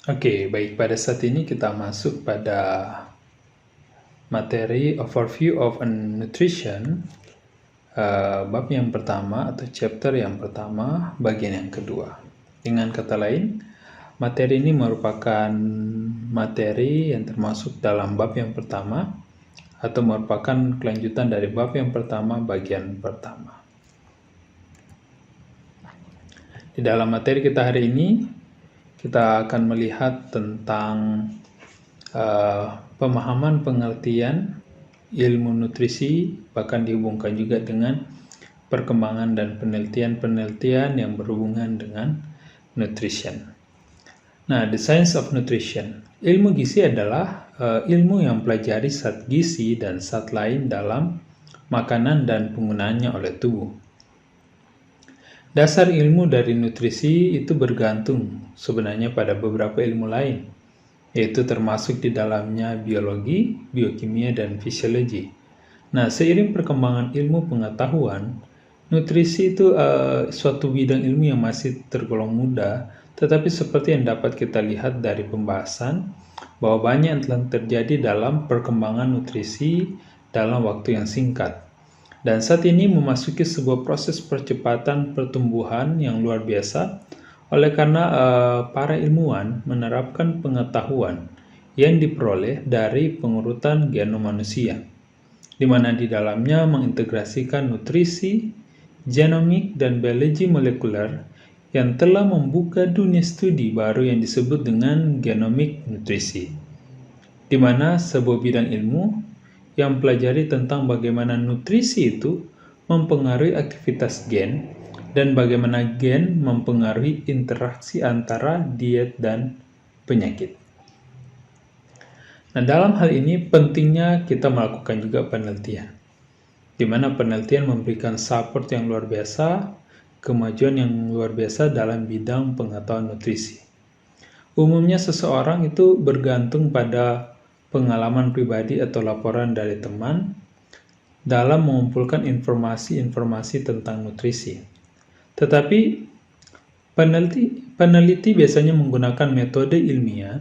Oke, baik. Pada saat ini kita masuk pada materi Overview of Nutrition, bab yang pertama atau chapter yang pertama, bagian yang kedua. Dengan kata lain, materi ini merupakan materi yang termasuk dalam bab yang pertama atau merupakan kelanjutan dari bab yang pertama, bagian pertama. Di dalam materi kita hari ini, kita akan melihat tentang pemahaman pengertian ilmu nutrisi, bahkan dihubungkan juga dengan perkembangan dan penelitian-penelitian yang berhubungan dengan nutrition. Nah, the science of nutrition. Ilmu gizi adalah ilmu yang pelajari zat gizi dan zat lain dalam makanan dan penggunaannya oleh tubuh. Dasar ilmu dari nutrisi itu bergantung sebenarnya pada beberapa ilmu lain, yaitu termasuk di dalamnya biologi, biokimia, dan fisiologi. Nah, seiring perkembangan ilmu pengetahuan, nutrisi itu suatu bidang ilmu yang masih tergolong muda, tetapi seperti yang dapat kita lihat dari pembahasan, bahwa banyak yang telah terjadi dalam perkembangan nutrisi dalam waktu yang singkat. Dan saat ini memasuki sebuah proses percepatan pertumbuhan yang luar biasa, oleh karena para ilmuwan menerapkan pengetahuan yang diperoleh dari pengurutan genom manusia, di mana di dalamnya mengintegrasikan nutrisi, genomik, dan biologi molekuler yang telah membuka dunia studi baru yang disebut dengan genomic nutrisi, di mana sebuah bidang ilmu yang pelajari tentang bagaimana nutrisi itu mempengaruhi aktivitas gen dan bagaimana gen mempengaruhi interaksi antara diet dan penyakit. Nah, dalam hal ini pentingnya kita melakukan juga penelitian, di mana penelitian memberikan support yang luar biasa, kemajuan yang luar biasa dalam bidang pengetahuan nutrisi. Umumnya seseorang itu bergantung pada pengalaman pribadi atau laporan dari teman dalam mengumpulkan informasi-informasi tentang nutrisi. Tetapi peneliti biasanya menggunakan metode ilmiah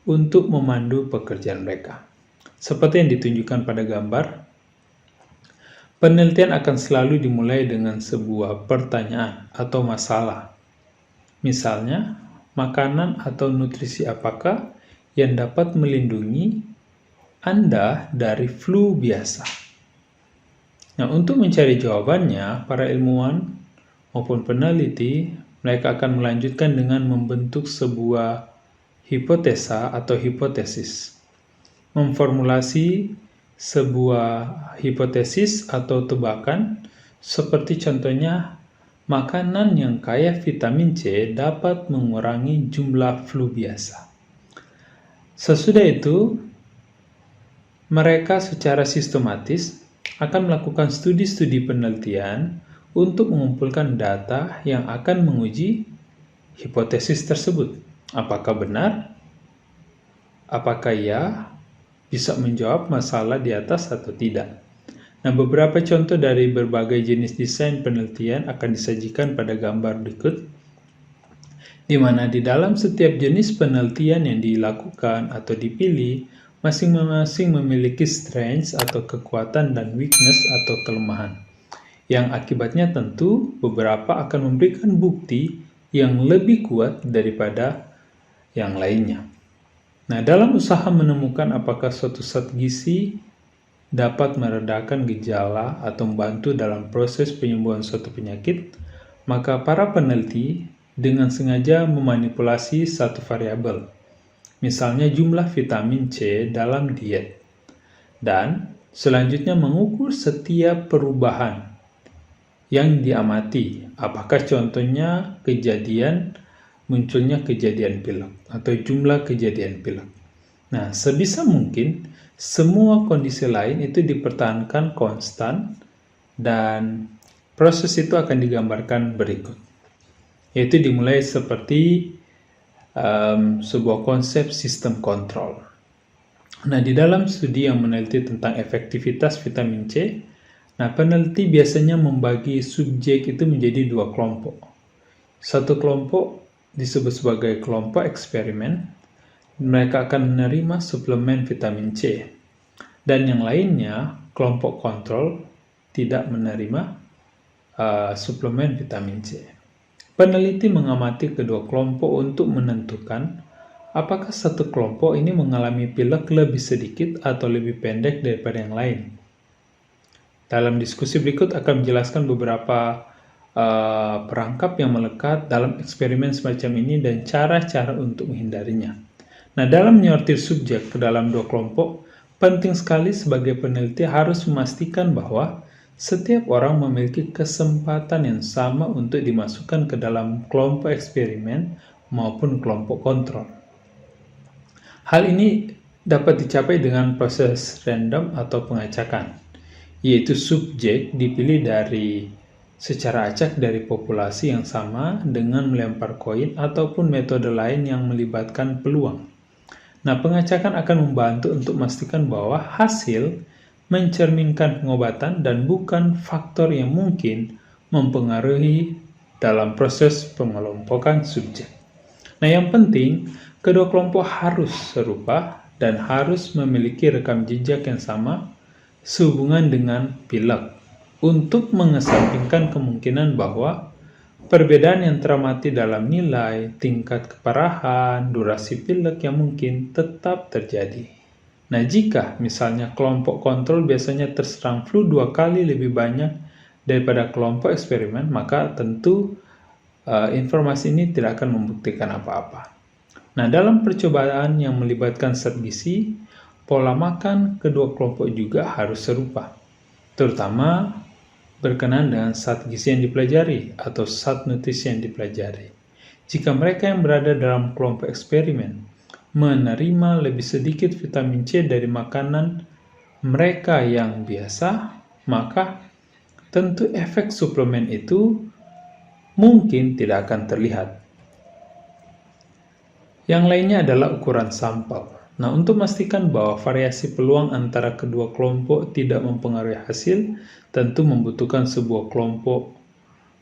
untuk memandu pekerjaan mereka. Seperti yang ditunjukkan pada gambar, penelitian akan selalu dimulai dengan sebuah pertanyaan atau masalah. Misalnya, makanan atau nutrisi apakah yang dapat melindungi Anda dari flu biasa? Nah, untuk mencari jawabannya, para ilmuwan maupun peneliti, mereka akan melanjutkan dengan membentuk sebuah hipotesa atau hipotesis. Memformulasi sebuah hipotesis atau tebakan, seperti contohnya, makanan yang kaya vitamin C dapat mengurangi jumlah flu biasa. Sesudah itu, mereka secara sistematis akan melakukan studi-studi penelitian untuk mengumpulkan data yang akan menguji hipotesis tersebut. Apakah benar? Apakah ia bisa menjawab masalah di atas atau tidak? Nah, beberapa contoh dari berbagai jenis desain penelitian akan disajikan pada gambar berikut, di mana di dalam setiap jenis penelitian yang dilakukan atau dipilih, masing-masing memiliki strengths atau kekuatan dan weakness atau kelemahan, yang akibatnya tentu beberapa akan memberikan bukti yang lebih kuat daripada yang lainnya. Nah, dalam usaha menemukan apakah suatu zat gizi dapat meredakan gejala atau membantu dalam proses penyembuhan suatu penyakit, maka para peneliti dengan sengaja memanipulasi satu variabel, misalnya jumlah vitamin C dalam diet, dan selanjutnya mengukur setiap perubahan yang diamati, apakah contohnya munculnya kejadian pilek atau jumlah kejadian pilek. Nah, sebisa mungkin semua kondisi lain itu dipertahankan konstan, dan proses itu akan digambarkan berikut, yaitu dimulai seperti sebuah konsep sistem kontrol. Nah, di dalam studi yang meneliti tentang efektivitas vitamin C, nah peneliti biasanya membagi subjek itu menjadi dua kelompok. Satu kelompok disebut sebagai kelompok eksperimen, mereka akan menerima suplemen vitamin C. Dan yang lainnya, kelompok kontrol tidak menerima suplemen vitamin C. Peneliti mengamati kedua kelompok untuk menentukan apakah satu kelompok ini mengalami pilek lebih sedikit atau lebih pendek daripada yang lain. Dalam diskusi berikut akan menjelaskan beberapa perangkap yang melekat dalam eksperimen semacam ini dan cara-cara untuk menghindarinya. Nah, dalam menyortir subjek ke dalam dua kelompok, penting sekali sebagai peneliti harus memastikan bahwa setiap orang memiliki kesempatan yang sama untuk dimasukkan ke dalam kelompok eksperimen maupun kelompok kontrol. Hal ini dapat dicapai dengan proses random atau pengacakan, yaitu subjek dipilih secara acak dari populasi yang sama dengan melempar koin ataupun metode lain yang melibatkan peluang. Nah, pengacakan akan membantu untuk memastikan bahwa hasil mencerminkan pengobatan dan bukan faktor yang mungkin mempengaruhi dalam proses pengelompokan subjek. Nah, yang penting, kedua kelompok harus serupa dan harus memiliki rekam jejak yang sama sehubungan dengan pilek untuk mengesampingkan kemungkinan bahwa perbedaan yang teramati dalam nilai, tingkat keparahan, durasi pilek yang mungkin tetap terjadi. Nah, jika misalnya kelompok kontrol biasanya terserang flu 2 kali lebih banyak daripada kelompok eksperimen, maka tentu informasi ini tidak akan membuktikan apa-apa. Nah, dalam percobaan yang melibatkan zat gizi, pola makan kedua kelompok juga harus serupa, terutama berkenaan dengan zat gizi yang dipelajari atau zat nutrisi yang dipelajari. Jika mereka yang berada dalam kelompok eksperimen menerima lebih sedikit vitamin C dari makanan mereka yang biasa, maka tentu efek suplemen itu mungkin tidak akan terlihat. Yang lainnya adalah ukuran sampel. Nah, untuk memastikan bahwa variasi peluang antara kedua kelompok tidak mempengaruhi hasil, tentu membutuhkan sebuah kelompok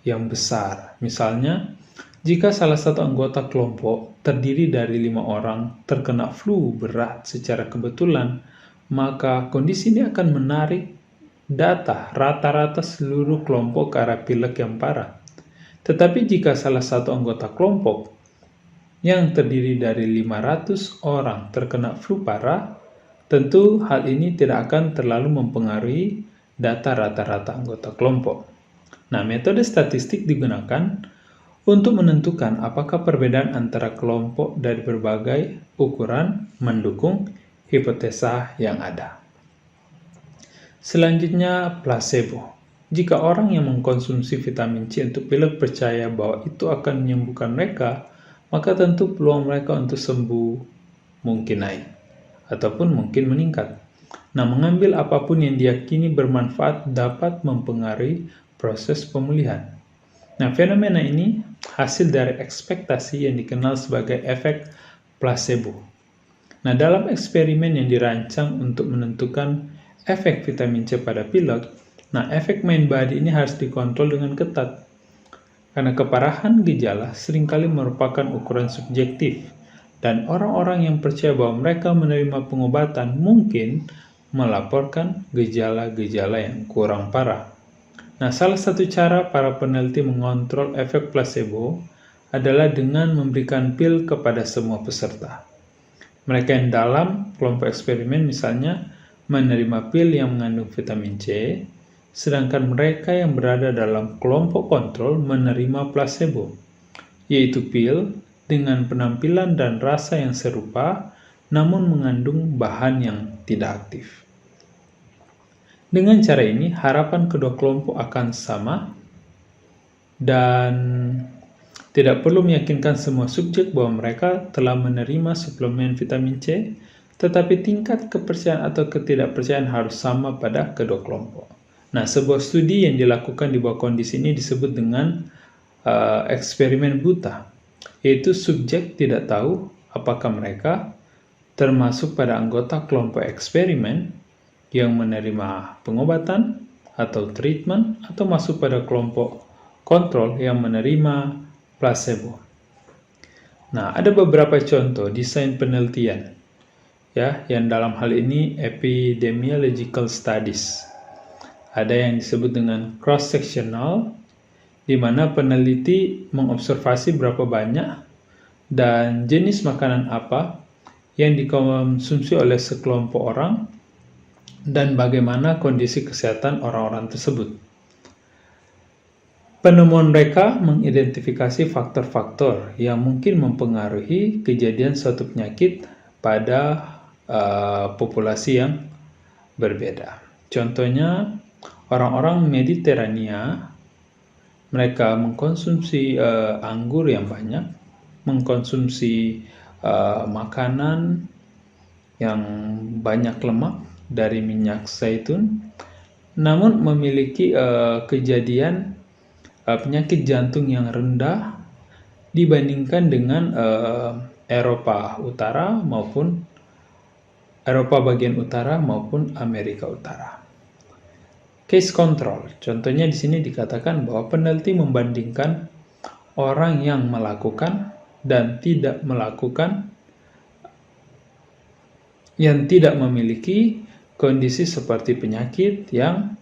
yang besar. Misalnya, jika salah satu anggota kelompok terdiri dari 5 orang terkena flu berat secara kebetulan, maka kondisi ini akan menarik data rata-rata seluruh kelompok ke arah pilek yang parah. Tetapi jika salah satu anggota kelompok yang terdiri dari 500 orang terkena flu parah, tentu hal ini tidak akan terlalu mempengaruhi data rata-rata anggota kelompok. Nah, metode statistik digunakan untuk menentukan apakah perbedaan antara kelompok dari berbagai ukuran mendukung hipotesa yang ada. Selanjutnya, placebo. Jika orang yang mengkonsumsi vitamin C untuk pilek percaya bahwa itu akan menyembuhkan mereka, maka tentu peluang mereka untuk sembuh mungkin naik ataupun mungkin meningkat. Nah, mengambil apapun yang diyakini bermanfaat dapat mempengaruhi proses pemulihan. Nah, fenomena ini hasil dari ekspektasi yang dikenal sebagai efek placebo. Nah, dalam eksperimen yang dirancang untuk menentukan efek vitamin C pada pilek, nah efek main body ini harus dikontrol dengan ketat. Karena keparahan gejala seringkali merupakan ukuran subjektif, dan orang-orang yang percaya bahwa mereka menerima pengobatan mungkin melaporkan gejala-gejala yang kurang parah. Nah, salah satu cara para peneliti mengontrol efek placebo adalah dengan memberikan pil kepada semua peserta. Mereka yang dalam kelompok eksperimen misalnya menerima pil yang mengandung vitamin C, sedangkan mereka yang berada dalam kelompok kontrol menerima placebo, yaitu pil dengan penampilan dan rasa yang serupa namun mengandung bahan yang tidak aktif. Dengan cara ini, harapan kedua kelompok akan sama dan tidak perlu meyakinkan semua subjek bahwa mereka telah menerima suplemen vitamin C, tetapi tingkat kepercayaan atau ketidakpercayaan harus sama pada kedua kelompok. Nah, sebuah studi yang dilakukan di bawah kondisi ini disebut dengan eksperimen buta, yaitu subjek tidak tahu apakah mereka termasuk pada anggota kelompok eksperimen yang menerima pengobatan atau treatment atau masuk pada kelompok kontrol yang menerima placebo. Nah, ada beberapa contoh desain penelitian, ya, yang dalam hal ini epidemiological studies. Ada yang disebut dengan cross-sectional, di mana peneliti mengobservasi berapa banyak dan jenis makanan apa yang dikonsumsi oleh sekelompok orang dan bagaimana kondisi kesehatan orang-orang tersebut. Penemuan mereka mengidentifikasi faktor-faktor yang mungkin mempengaruhi kejadian suatu penyakit pada populasi yang berbeda. Contohnya, orang-orang Mediterania, mereka mengkonsumsi anggur yang banyak, mengkonsumsi makanan yang banyak lemak dari minyak zaitun, namun memiliki kejadian penyakit jantung yang rendah dibandingkan dengan Eropa Utara maupun Eropa bagian utara maupun Amerika Utara. Case control, contohnya di sini dikatakan bahwa peneliti membandingkan orang yang melakukan dan tidak melakukan, yang tidak memiliki kondisi seperti penyakit yang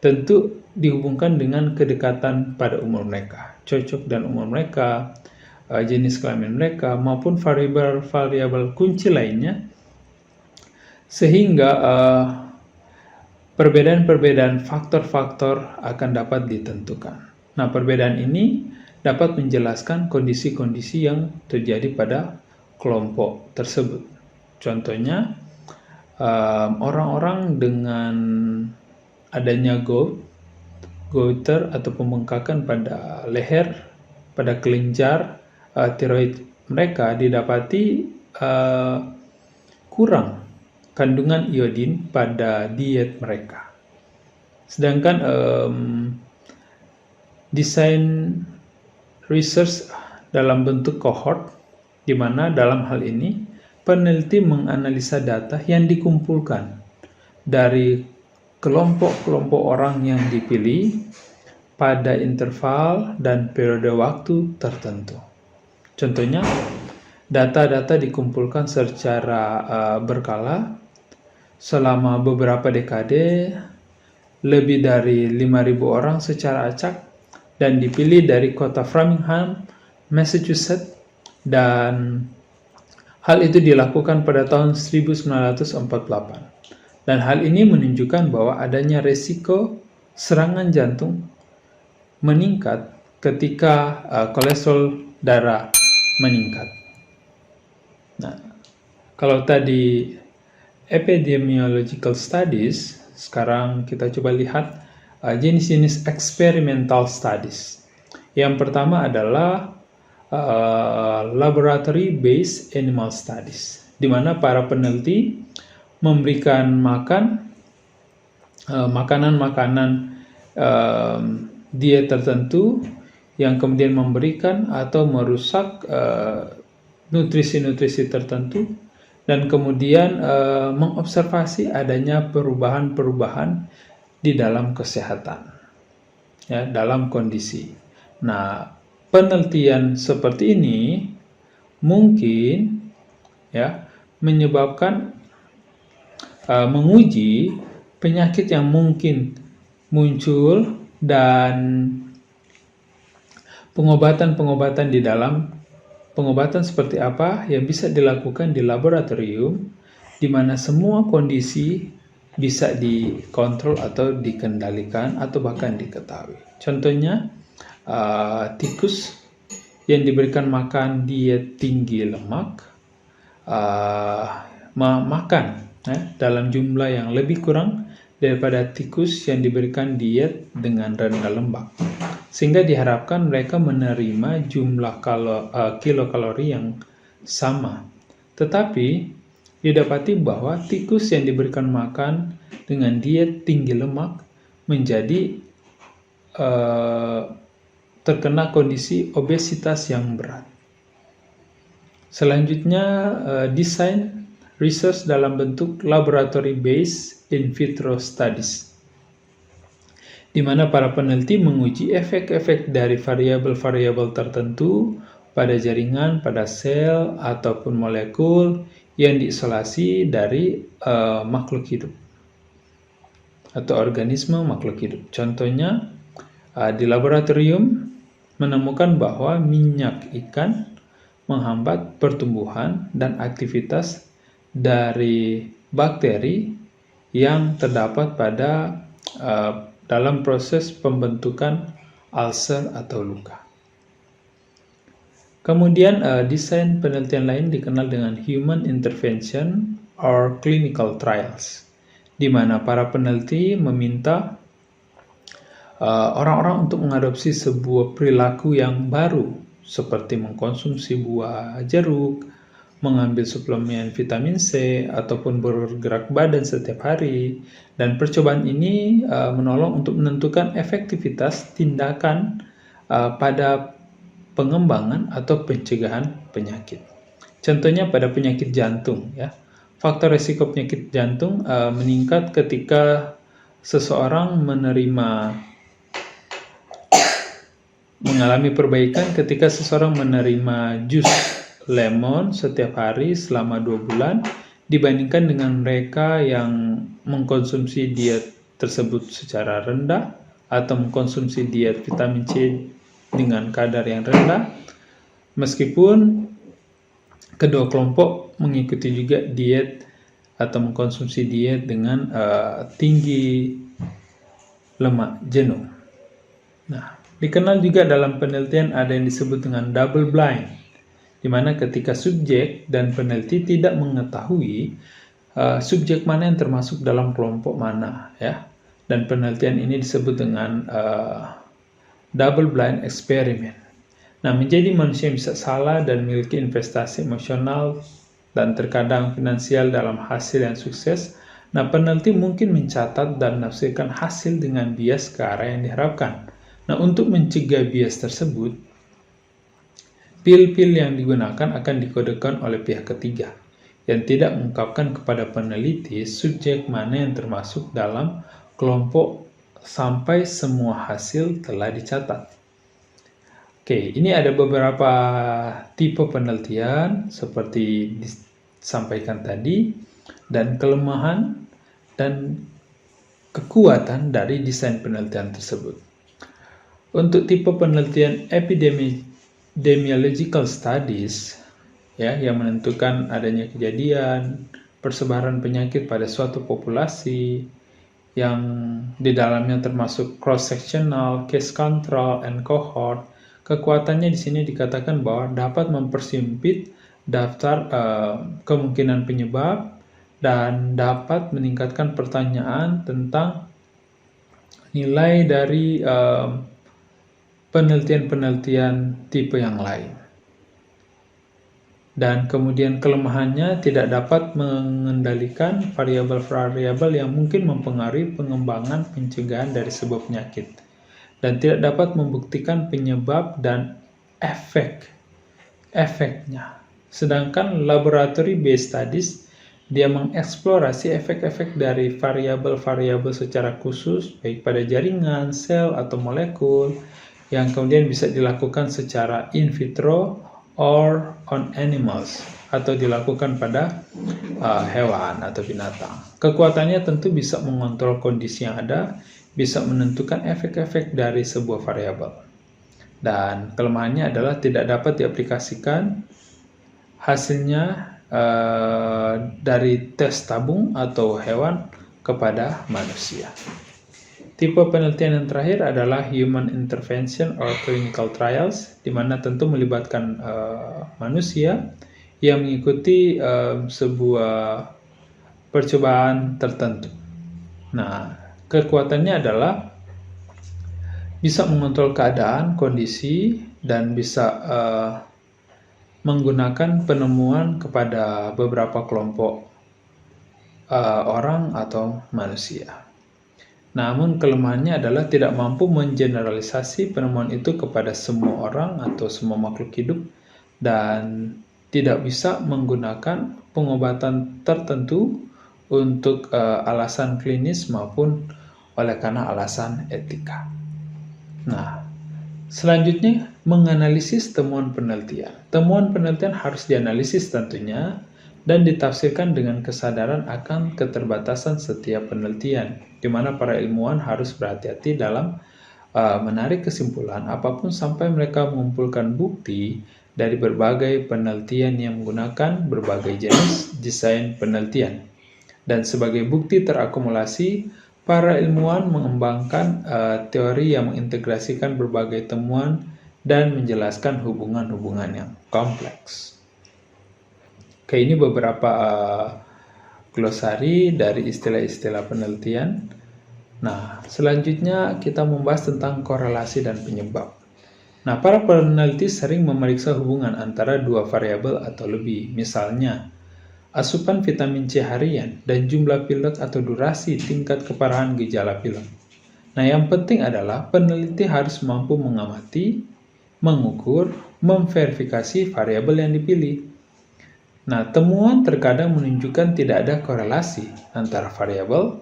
tentu dihubungkan dengan kedekatan pada umur mereka, cocok dan umur mereka, jenis kelamin mereka, maupun variabel kunci lainnya, sehingga perbedaan-perbedaan faktor-faktor akan dapat ditentukan. Nah, perbedaan ini dapat menjelaskan kondisi-kondisi yang terjadi pada kelompok tersebut. Contohnya, orang-orang dengan adanya goiter atau pembengkakan pada leher, pada kelenjar tiroid mereka didapati kurang kandungan iodin pada diet mereka. Sedangkan desain research dalam bentuk cohort, di mana dalam hal ini peneliti menganalisa data yang dikumpulkan dari kelompok-kelompok orang yang dipilih pada interval dan periode waktu tertentu. Contohnya, data-data dikumpulkan secara berkala selama beberapa dekade, lebih dari 5.000 orang secara acak, dan dipilih dari kota Framingham, Massachusetts, dan hal itu dilakukan pada tahun 1948. Dan hal ini menunjukkan bahwa adanya resiko serangan jantung meningkat ketika kolesterol darah meningkat. Nah, kalau tadi epidemiological studies, sekarang kita coba lihat jenis-jenis experimental studies. Yang pertama adalah laboratory based animal studies, di mana para peneliti memberikan makanan-makanan diet tertentu yang kemudian memberikan atau merusak nutrisi-nutrisi tertentu, dan kemudian mengobservasi adanya perubahan-perubahan di dalam kesehatan, ya, dalam kondisi. Nah, penelitian seperti ini mungkin, ya, menyebabkan menguji penyakit yang mungkin muncul dan pengobatan-pengobatan di dalam pengobatan seperti apa yang bisa dilakukan di laboratorium, di mana semua kondisi bisa dikontrol atau dikendalikan atau bahkan diketahui. Contohnya, tikus yang diberikan makan diet tinggi lemak, makan dalam jumlah yang lebih kurang daripada tikus yang diberikan diet dengan rendah lemak, sehingga diharapkan mereka menerima jumlah kilokalori yang sama. Tetapi didapati bahwa tikus yang diberikan makan dengan diet tinggi lemak menjadi terkena kondisi obesitas yang berat. Selanjutnya, desain research dalam bentuk laboratory based in vitro studies, di mana para peneliti menguji efek-efek dari variabel-variabel tertentu pada jaringan, pada sel, ataupun molekul yang diisolasi dari makhluk hidup atau organisme makhluk hidup. Contohnya, di laboratorium menemukan bahwa minyak ikan menghambat pertumbuhan dan aktivitas dari bakteri yang terdapat pada dalam proses pembentukan ulcer atau luka. Kemudian desain penelitian lain dikenal dengan human intervention or clinical trials, di mana para peneliti meminta orang-orang untuk mengadopsi sebuah perilaku yang baru, seperti mengkonsumsi buah jeruk, mengambil suplemen vitamin C, ataupun bergerak badan setiap hari. Dan percobaan ini menolong untuk menentukan efektivitas tindakan pada pengembangan atau pencegahan penyakit. Contohnya pada penyakit jantung, ya. Faktor risiko penyakit jantung meningkat ketika seseorang mengalami perbaikan ketika seseorang menerima jus lemon setiap hari selama 2 bulan dibandingkan dengan mereka yang mengkonsumsi diet tersebut secara rendah atau mengkonsumsi diet vitamin C dengan kadar yang rendah, meskipun kedua kelompok mengikuti juga diet atau mengkonsumsi diet dengan tinggi lemak jenuh. Nah, dikenal juga dalam penelitian ada yang disebut dengan double blind, di mana ketika subjek dan peneliti tidak mengetahui subjek mana yang termasuk dalam kelompok mana, ya. Dan penelitian ini disebut dengan double blind experiment. Nah, menjadi manusia yang bisa salah dan memiliki investasi emosional dan terkadang finansial dalam hasil yang sukses. Nah, peneliti mungkin mencatat dan menafsirkan hasil dengan bias ke arah yang diharapkan. Nah, untuk mencegah bias tersebut, pil-pil yang digunakan akan dikodekan oleh pihak ketiga yang tidak mengungkapkan kepada peneliti subjek mana yang termasuk dalam kelompok sampai semua hasil telah dicatat. Oke, ini ada beberapa tipe penelitian seperti disampaikan tadi, dan kelemahan dan kekuatan dari desain penelitian tersebut. Untuk tipe penelitian epidemiological studies, ya, yang menentukan adanya kejadian, persebaran penyakit pada suatu populasi, yang di dalamnya termasuk cross-sectional, case control, and cohort. Kekuatannya di sini dikatakan bahwa dapat mempersempit daftar kemungkinan penyebab dan dapat meningkatkan pertanyaan tentang nilai dari penelitian-penelitian tipe yang lain. Dan kemudian kelemahannya tidak dapat mengendalikan variabel-variabel yang mungkin mempengaruhi pengembangan pencegahan dari sebuah penyakit, dan tidak dapat membuktikan penyebab dan efeknya. Sedangkan laboratory based studies, dia mengeksplorasi efek-efek dari variabel-variabel secara khusus, baik pada jaringan, sel, atau molekul, yang kemudian bisa dilakukan secara in vitro or on animals, atau dilakukan pada hewan atau binatang. Kekuatannya tentu bisa mengontrol kondisi yang ada, bisa menentukan efek-efek dari sebuah variabel. Dan kelemahannya adalah tidak dapat diaplikasikan hasilnya dari tes tabung atau hewan kepada manusia. Tipe penelitian yang terakhir adalah human intervention or clinical trials, di mana tentu melibatkan manusia yang mengikuti sebuah percobaan tertentu. Nah, kekuatannya adalah bisa mengontrol keadaan, kondisi, dan bisa menggunakan penemuan kepada beberapa kelompok orang atau manusia. Namun kelemahannya adalah tidak mampu mengeneralisasi penemuan itu kepada semua orang atau semua makhluk hidup, dan tidak bisa menggunakan pengobatan tertentu untuk alasan klinis maupun oleh karena alasan etika. Nah, Selanjutnya, menganalisis temuan penelitian. Temuan penelitian harus dianalisis tentunya dan ditafsirkan dengan kesadaran akan keterbatasan setiap penelitian, di mana para ilmuwan harus berhati-hati dalam menarik kesimpulan apapun sampai mereka mengumpulkan bukti dari berbagai penelitian yang menggunakan berbagai jenis desain penelitian. Dan sebagai bukti terakumulasi, para ilmuwan mengembangkan teori yang mengintegrasikan berbagai temuan dan menjelaskan hubungan-hubungan yang kompleks. Oke, ini beberapa glosari dari istilah-istilah penelitian. Nah, selanjutnya kita membahas tentang korelasi dan penyebab. Nah, para peneliti sering memeriksa hubungan antara dua variabel atau lebih. Misalnya, asupan vitamin C harian dan jumlah pilek atau durasi tingkat keparahan gejala pilek. Nah, yang penting adalah peneliti harus mampu mengamati, mengukur, memverifikasi variabel yang dipilih. Nah, temuan terkadang menunjukkan tidak ada korelasi antara variabel,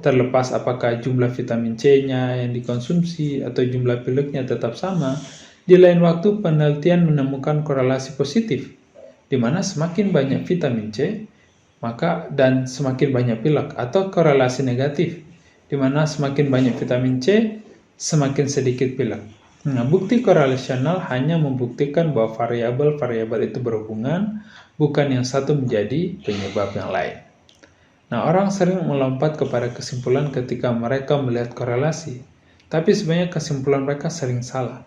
terlepas apakah jumlah vitamin C-nya yang dikonsumsi atau jumlah pileknya tetap sama. Di lain waktu, penelitian menemukan korelasi positif, di mana semakin banyak vitamin C, dan semakin banyak pilek, atau korelasi negatif, di mana semakin banyak vitamin C, semakin sedikit pilek. Nah, bukti korelasional hanya membuktikan bahwa variabel-variabel itu berhubungan, bukan yang satu menjadi penyebab yang lain. Nah, orang sering melompat kepada kesimpulan ketika mereka melihat korelasi, tapi sebenarnya kesimpulan mereka sering salah.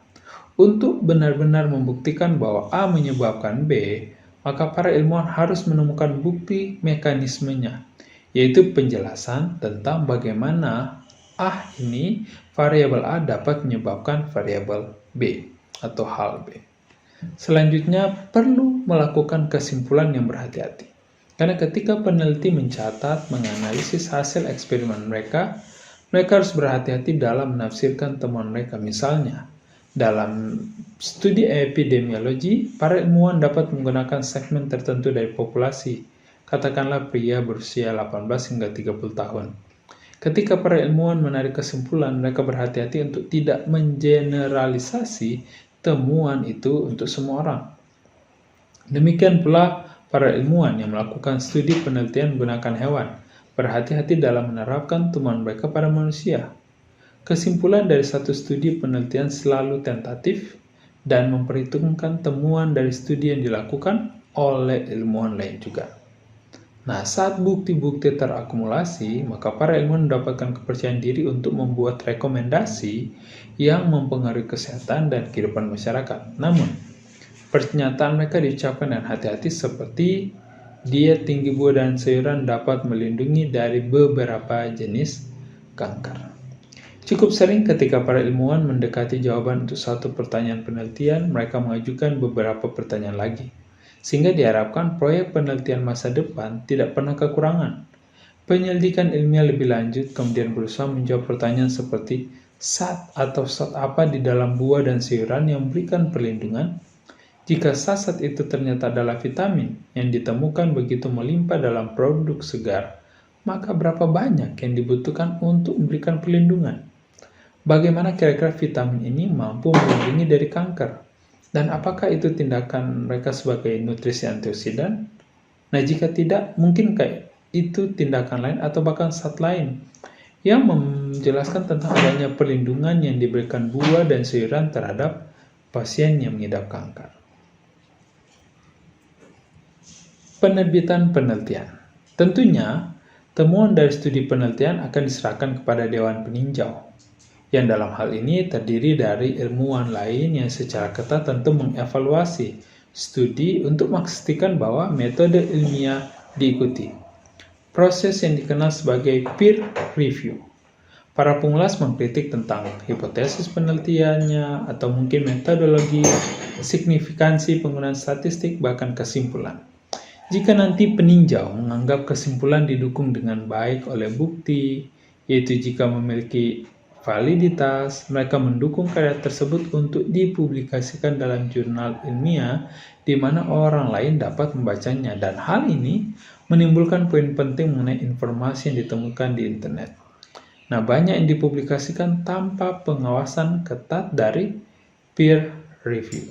Untuk benar-benar membuktikan bahwa A menyebabkan B, maka para ilmuwan harus menemukan bukti mekanismenya, yaitu penjelasan tentang bagaimana variabel A dapat menyebabkan variabel B atau hal B. Selanjutnya, perlu melakukan kesimpulan yang berhati-hati. Karena ketika peneliti mencatat, menganalisis hasil eksperimen mereka harus berhati-hati dalam menafsirkan temuan mereka. Misalnya, dalam studi epidemiologi, para ilmuwan dapat menggunakan segmen tertentu dari populasi, katakanlah pria berusia 18 hingga 30 tahun. Ketika para ilmuwan menarik kesimpulan, mereka berhati-hati untuk tidak mengeneralisasi temuan itu untuk semua orang. Demikian pula para ilmuwan yang melakukan studi penelitian menggunakan hewan, berhati-hati dalam menerapkan temuan mereka pada manusia. Kesimpulan dari satu studi penelitian selalu tentatif dan memperhitungkan temuan dari studi yang dilakukan oleh ilmuwan lain juga. Nah, saat bukti-bukti terakumulasi, maka para ilmuwan mendapatkan kepercayaan diri untuk membuat rekomendasi yang mempengaruhi kesehatan dan kehidupan masyarakat. Namun, pernyataan mereka diucapkan dengan hati-hati seperti diet tinggi buah dan sayuran dapat melindungi dari beberapa jenis kanker. Cukup sering ketika para ilmuwan mendekati jawaban untuk satu pertanyaan penelitian, mereka mengajukan beberapa pertanyaan lagi, sehingga diharapkan proyek penelitian masa depan tidak pernah kekurangan. Penyelidikan ilmiah lebih lanjut kemudian berusaha menjawab pertanyaan seperti zat apa di dalam buah dan sayuran yang memberikan perlindungan. Jika zat itu ternyata adalah vitamin yang ditemukan begitu melimpah dalam produk segar, maka berapa banyak yang dibutuhkan untuk memberikan perlindungan? Bagaimana kira-kira vitamin ini mampu melindungi dari kanker? Dan apakah itu tindakan mereka sebagai nutrisi antioksidan? Nah, jika tidak, mungkinkah itu tindakan lain atau bahkan zat lain yang menjelaskan tentang adanya perlindungan yang diberikan buah dan sayuran terhadap pasien yang mengidap kanker? Penerbitan penelitian. Tentunya, temuan dari studi penelitian akan diserahkan kepada Dewan Peninjau, yang dalam hal ini terdiri dari ilmuwan lain yang secara ketat tentu mengevaluasi studi untuk memastikan bahwa metode ilmiah diikuti. Proses yang dikenal sebagai peer review. Para pengulas mengkritik tentang hipotesis penelitiannya atau mungkin metodologi, signifikansi penggunaan statistik, bahkan kesimpulan. Jika nanti peninjau menganggap kesimpulan didukung dengan baik oleh bukti, yaitu jika memiliki validitas, mereka mendukung karya tersebut untuk dipublikasikan dalam jurnal ilmiah di mana orang lain dapat membacanya, dan hal ini menimbulkan poin penting mengenai informasi yang ditemukan di internet. Nah, banyak yang dipublikasikan tanpa pengawasan ketat dari peer review.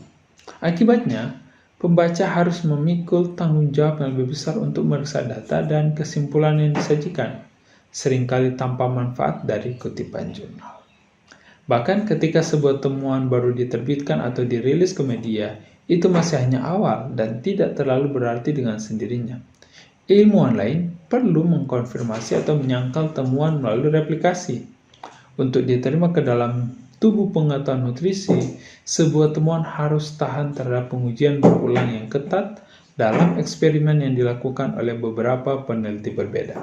Akibatnya, pembaca harus memikul tanggung jawab yang lebih besar untuk meriksa data dan kesimpulan yang disajikan, seringkali tanpa manfaat dari kutipan jurnal. Bahkan ketika sebuah temuan baru diterbitkan atau dirilis ke media, itu masih hanya awal dan tidak terlalu berarti dengan sendirinya. Ilmuwan lain perlu mengkonfirmasi atau menyangkal temuan melalui replikasi. Untuk diterima ke dalam tubuh pengetahuan nutrisi, sebuah temuan harus tahan terhadap pengujian berulang yang ketat dalam eksperimen yang dilakukan oleh beberapa peneliti berbeda.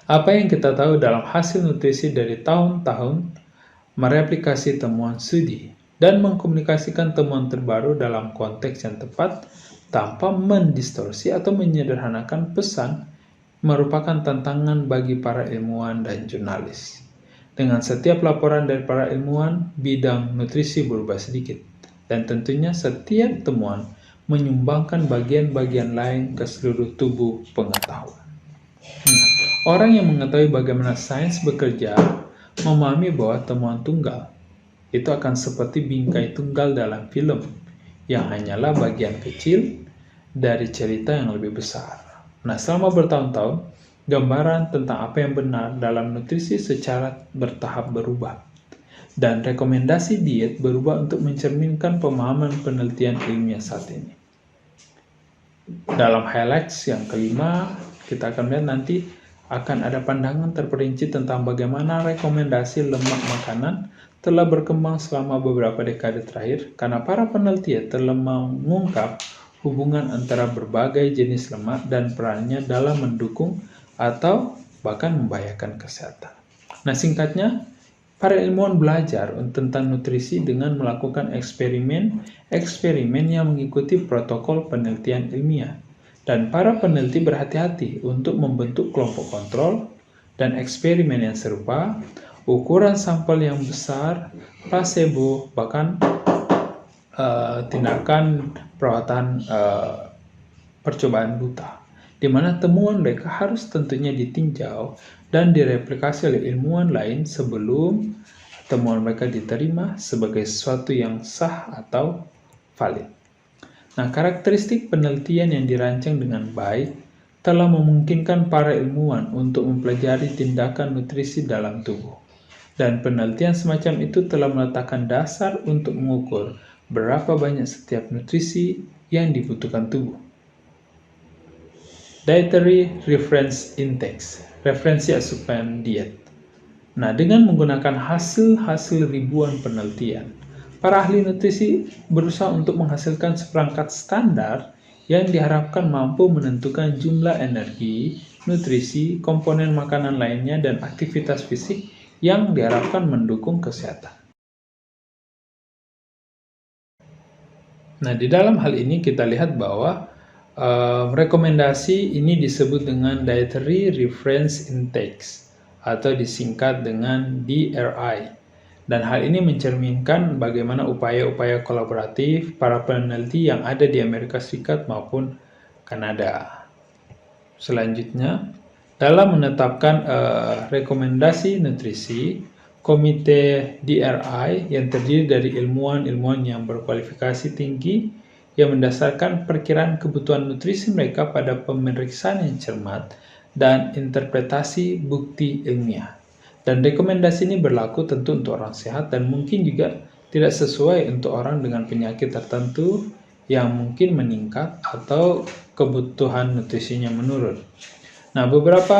Apa yang kita tahu dalam hasil nutrisi dari tahun-tahun mereplikasi temuan studi dan mengkomunikasikan temuan terbaru dalam konteks yang tepat tanpa mendistorsi atau menyederhanakan pesan merupakan tantangan bagi para ilmuwan dan jurnalis. Dengan setiap laporan dari para ilmuwan, bidang nutrisi berubah sedikit, dan tentunya setiap temuan menyumbangkan bagian-bagian lain ke seluruh tubuh pengetahuan. Orang yang mengetahui bagaimana sains bekerja memahami bahwa temuan tunggal itu akan seperti bingkai tunggal dalam film yang hanyalah bagian kecil dari cerita yang lebih besar. Nah, selama bertahun-tahun, gambaran tentang apa yang benar dalam nutrisi secara bertahap berubah. Dan rekomendasi diet berubah untuk mencerminkan pemahaman penelitian ilmiah saat ini. Dalam highlights yang kelima, kita akan lihat nanti akan ada pandangan terperinci tentang bagaimana rekomendasi lemak makanan telah berkembang selama beberapa dekade terakhir karena para peneliti telah mengungkap hubungan antara berbagai jenis lemak dan perannya dalam mendukung atau bahkan membahayakan kesehatan. Nah, singkatnya, para ilmuwan belajar tentang nutrisi dengan melakukan eksperimen yang mengikuti protokol penelitian ilmiah. Dan para peneliti berhati-hati untuk membentuk kelompok kontrol dan eksperimen yang serupa, ukuran sampel yang besar, placebo, bahkan tindakan perawatan percobaan buta, di mana temuan mereka harus tentunya ditinjau dan direplikasi oleh ilmuwan lain sebelum temuan mereka diterima sebagai sesuatu yang sah atau valid. Nah, karakteristik penelitian yang dirancang dengan baik telah memungkinkan para ilmuwan untuk mempelajari tindakan nutrisi dalam tubuh. Dan penelitian semacam itu telah meletakkan dasar untuk mengukur berapa banyak setiap nutrisi yang dibutuhkan tubuh. Dietary Reference Index, referensi asupan diet. Nah, dengan menggunakan hasil-hasil ribuan penelitian, para ahli nutrisi berusaha untuk menghasilkan seperangkat standar yang diharapkan mampu menentukan jumlah energi, nutrisi, komponen makanan lainnya, dan aktivitas fisik yang diharapkan mendukung kesehatan. Nah, di dalam hal ini kita lihat bahwa rekomendasi ini disebut dengan Dietary Reference Index atau disingkat dengan DRI. Dan hal ini mencerminkan bagaimana upaya-upaya kolaboratif para peneliti yang ada di Amerika Serikat maupun Kanada. Selanjutnya, dalam menetapkan rekomendasi nutrisi, Komite DRI yang terdiri dari ilmuwan-ilmuwan yang berkualifikasi tinggi yang mendasarkan perkiraan kebutuhan nutrisi mereka pada pemeriksaan yang cermat dan interpretasi bukti ilmiah. Dan rekomendasi ini berlaku tentu untuk orang sehat dan mungkin juga tidak sesuai untuk orang dengan penyakit tertentu yang mungkin meningkat atau kebutuhan nutrisinya menurun. Nah, beberapa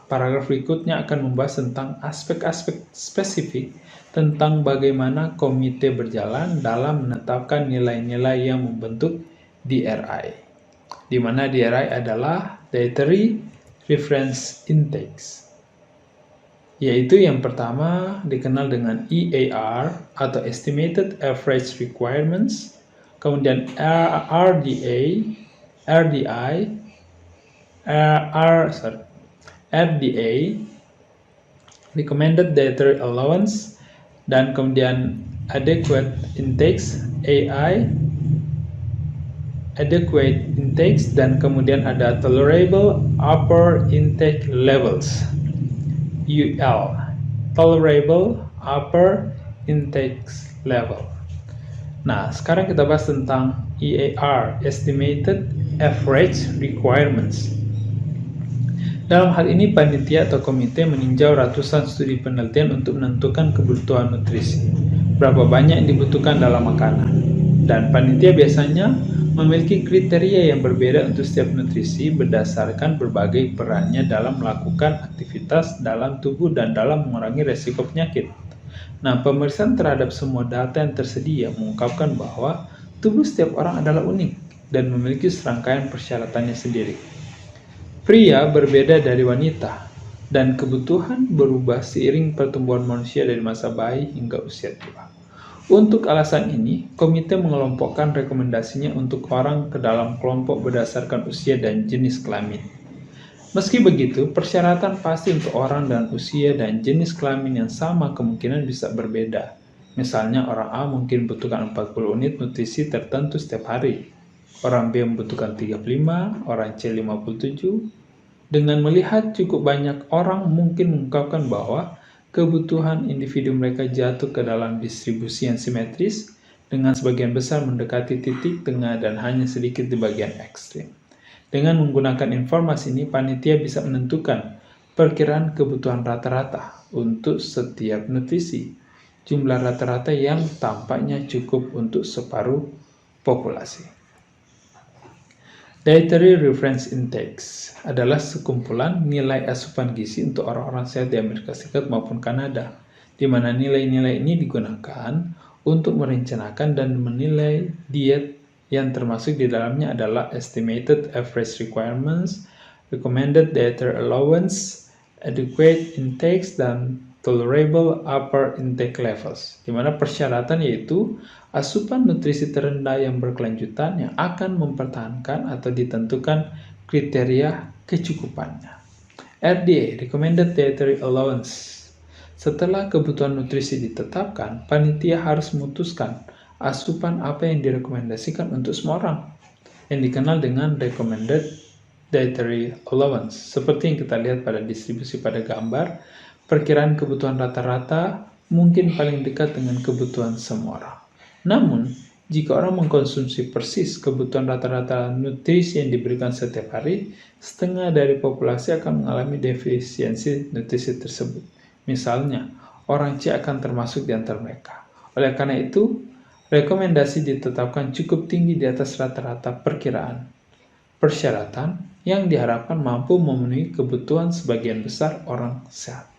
paragraf berikutnya akan membahas tentang aspek-aspek spesifik tentang bagaimana komite berjalan dalam menetapkan nilai-nilai yang membentuk DRI, di mana DRI adalah Dietary Reference Index, yaitu yang pertama dikenal dengan EAR atau Estimated Average Requirements, kemudian RDA, Recommended Dietary Allowance, dan kemudian Adequate Intakes, AI, Adequate Intakes, dan kemudian ada Tolerable Upper Intake Levels, UL, Tolerable Upper Intake level. Nah, sekarang kita bahas tentang EAR, Estimated Average Requirements. Dalam hal ini, panitia atau komite meninjau ratusan studi penelitian untuk menentukan kebutuhan nutrisi. Berapa banyak yang dibutuhkan dalam makanan. Dan panitia biasanya memiliki kriteria yang berbeda untuk setiap nutrisi berdasarkan berbagai perannya dalam melakukan aktivitas dalam tubuh dan dalam mengurangi resiko penyakit. Nah, pemeriksaan terhadap semua data yang tersedia mengungkapkan bahwa tubuh setiap orang adalah unik dan memiliki serangkaian persyaratannya sendiri. Pria berbeda dari wanita, dan kebutuhan berubah seiring pertumbuhan manusia dari masa bayi hingga usia tua. Untuk alasan ini, komite mengelompokkan rekomendasinya untuk orang ke dalam kelompok berdasarkan usia dan jenis kelamin. Meski begitu, persyaratan pasti untuk orang dan usia dan jenis kelamin yang sama kemungkinan bisa berbeda. Misalnya, orang A mungkin membutuhkan 40 unit nutrisi tertentu setiap hari. Orang B membutuhkan 35, orang C 57. Dengan melihat cukup banyak orang mungkin mengungkapkan bahwa kebutuhan individu mereka jatuh ke dalam distribusi yang simetris, dengan sebagian besar mendekati titik tengah dan hanya sedikit di bagian ekstrim. Dengan menggunakan informasi ini, panitia bisa menentukan perkiraan kebutuhan rata-rata untuk setiap nutrisi, jumlah rata-rata yang tampaknya cukup untuk separuh populasi. Dietary Reference Index adalah sekumpulan nilai asupan gizi untuk orang-orang sehat di Amerika Serikat maupun Kanada, di mana nilai-nilai ini digunakan untuk merencanakan dan menilai diet yang termasuk di dalamnya adalah Estimated Average Requirements, Recommended Dietary Allowance, Adequate Intakes, dan Tolerable Upper Intake Levels, di mana persyaratan yaitu asupan nutrisi terendah yang berkelanjutan yang akan mempertahankan atau ditentukan kriteria kecukupannya. RDA, Recommended Dietary Allowance. Setelah kebutuhan nutrisi ditetapkan, panitia harus memutuskan asupan apa yang direkomendasikan untuk semua orang, yang dikenal dengan Recommended Dietary Allowance. Seperti yang kita lihat pada distribusi pada gambar, perkiraan kebutuhan rata-rata mungkin paling dekat dengan kebutuhan semua orang. Namun, jika orang mengkonsumsi persis kebutuhan rata-rata nutrisi yang diberikan setiap hari, setengah dari populasi akan mengalami defisiensi nutrisi tersebut. Misalnya, orang C akan termasuk di antara mereka. Oleh karena itu, rekomendasi ditetapkan cukup tinggi di atas rata-rata perkiraan persyaratan yang diharapkan mampu memenuhi kebutuhan sebagian besar orang sehat.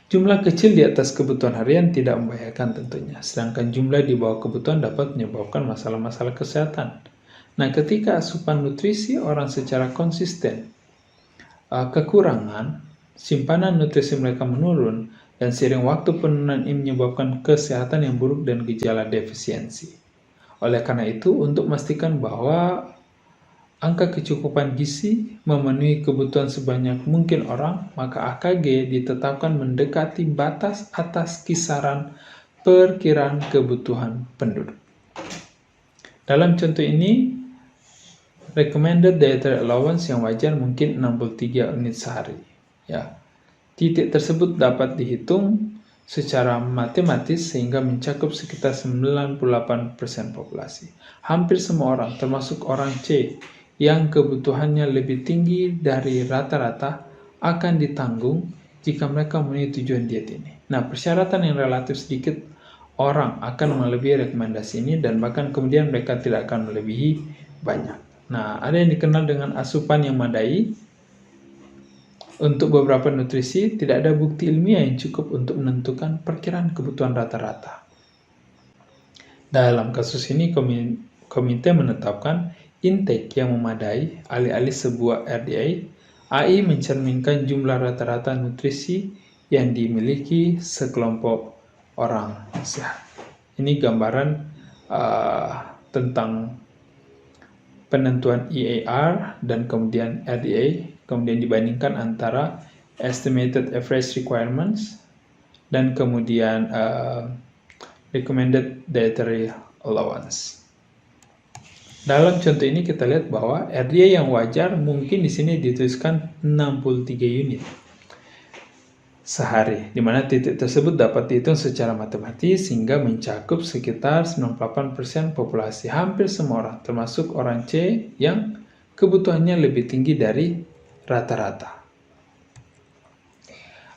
Jumlah kecil di atas kebutuhan harian tidak membahayakan tentunya, sedangkan jumlah di bawah kebutuhan dapat menyebabkan masalah-masalah kesehatan. Nah, ketika asupan nutrisi orang secara konsisten kekurangan, simpanan nutrisi mereka menurun, dan seiring waktu penurunan ini menyebabkan kesehatan yang buruk dan gejala defisiensi. Oleh karena itu, untuk memastikan bahwa angka kecukupan gizi memenuhi kebutuhan sebanyak mungkin orang, maka AKG ditetapkan mendekati batas atas kisaran perkiraan kebutuhan penduduk. Dalam contoh ini, Recommended Dietary Allowance yang wajar mungkin 63 unit sehari. Ya. Titik tersebut dapat dihitung secara matematis sehingga mencakup sekitar 98% populasi. Hampir semua orang, termasuk orang C, yang kebutuhannya lebih tinggi dari rata-rata akan ditanggung jika mereka memenuhi tujuan diet ini. Nah, persyaratan yang relatif sedikit orang akan melebihi rekomendasi ini dan bahkan kemudian mereka tidak akan melebihi banyak. Nah, ada yang dikenal dengan asupan yang madai. Untuk beberapa nutrisi, tidak ada bukti ilmiah yang cukup untuk menentukan perkiraan kebutuhan rata-rata. Dalam kasus ini, komite menetapkan intake yang memadai alih-alih sebuah RDA. AI mencerminkan jumlah rata-rata nutrisi yang dimiliki sekelompok orang sehat. Ini gambaran tentang penentuan EAR dan kemudian RDA, kemudian dibandingkan antara Estimated Average Requirements dan kemudian Recommended Dietary Allowance. Dalam contoh ini kita lihat bahwa RDA yang wajar mungkin di sini dituliskan 63 unit. sehari, di mana titik tersebut dapat dihitung secara matematis sehingga mencakup sekitar 98% populasi, hampir semua orang, termasuk orang C yang kebutuhannya lebih tinggi dari rata-rata.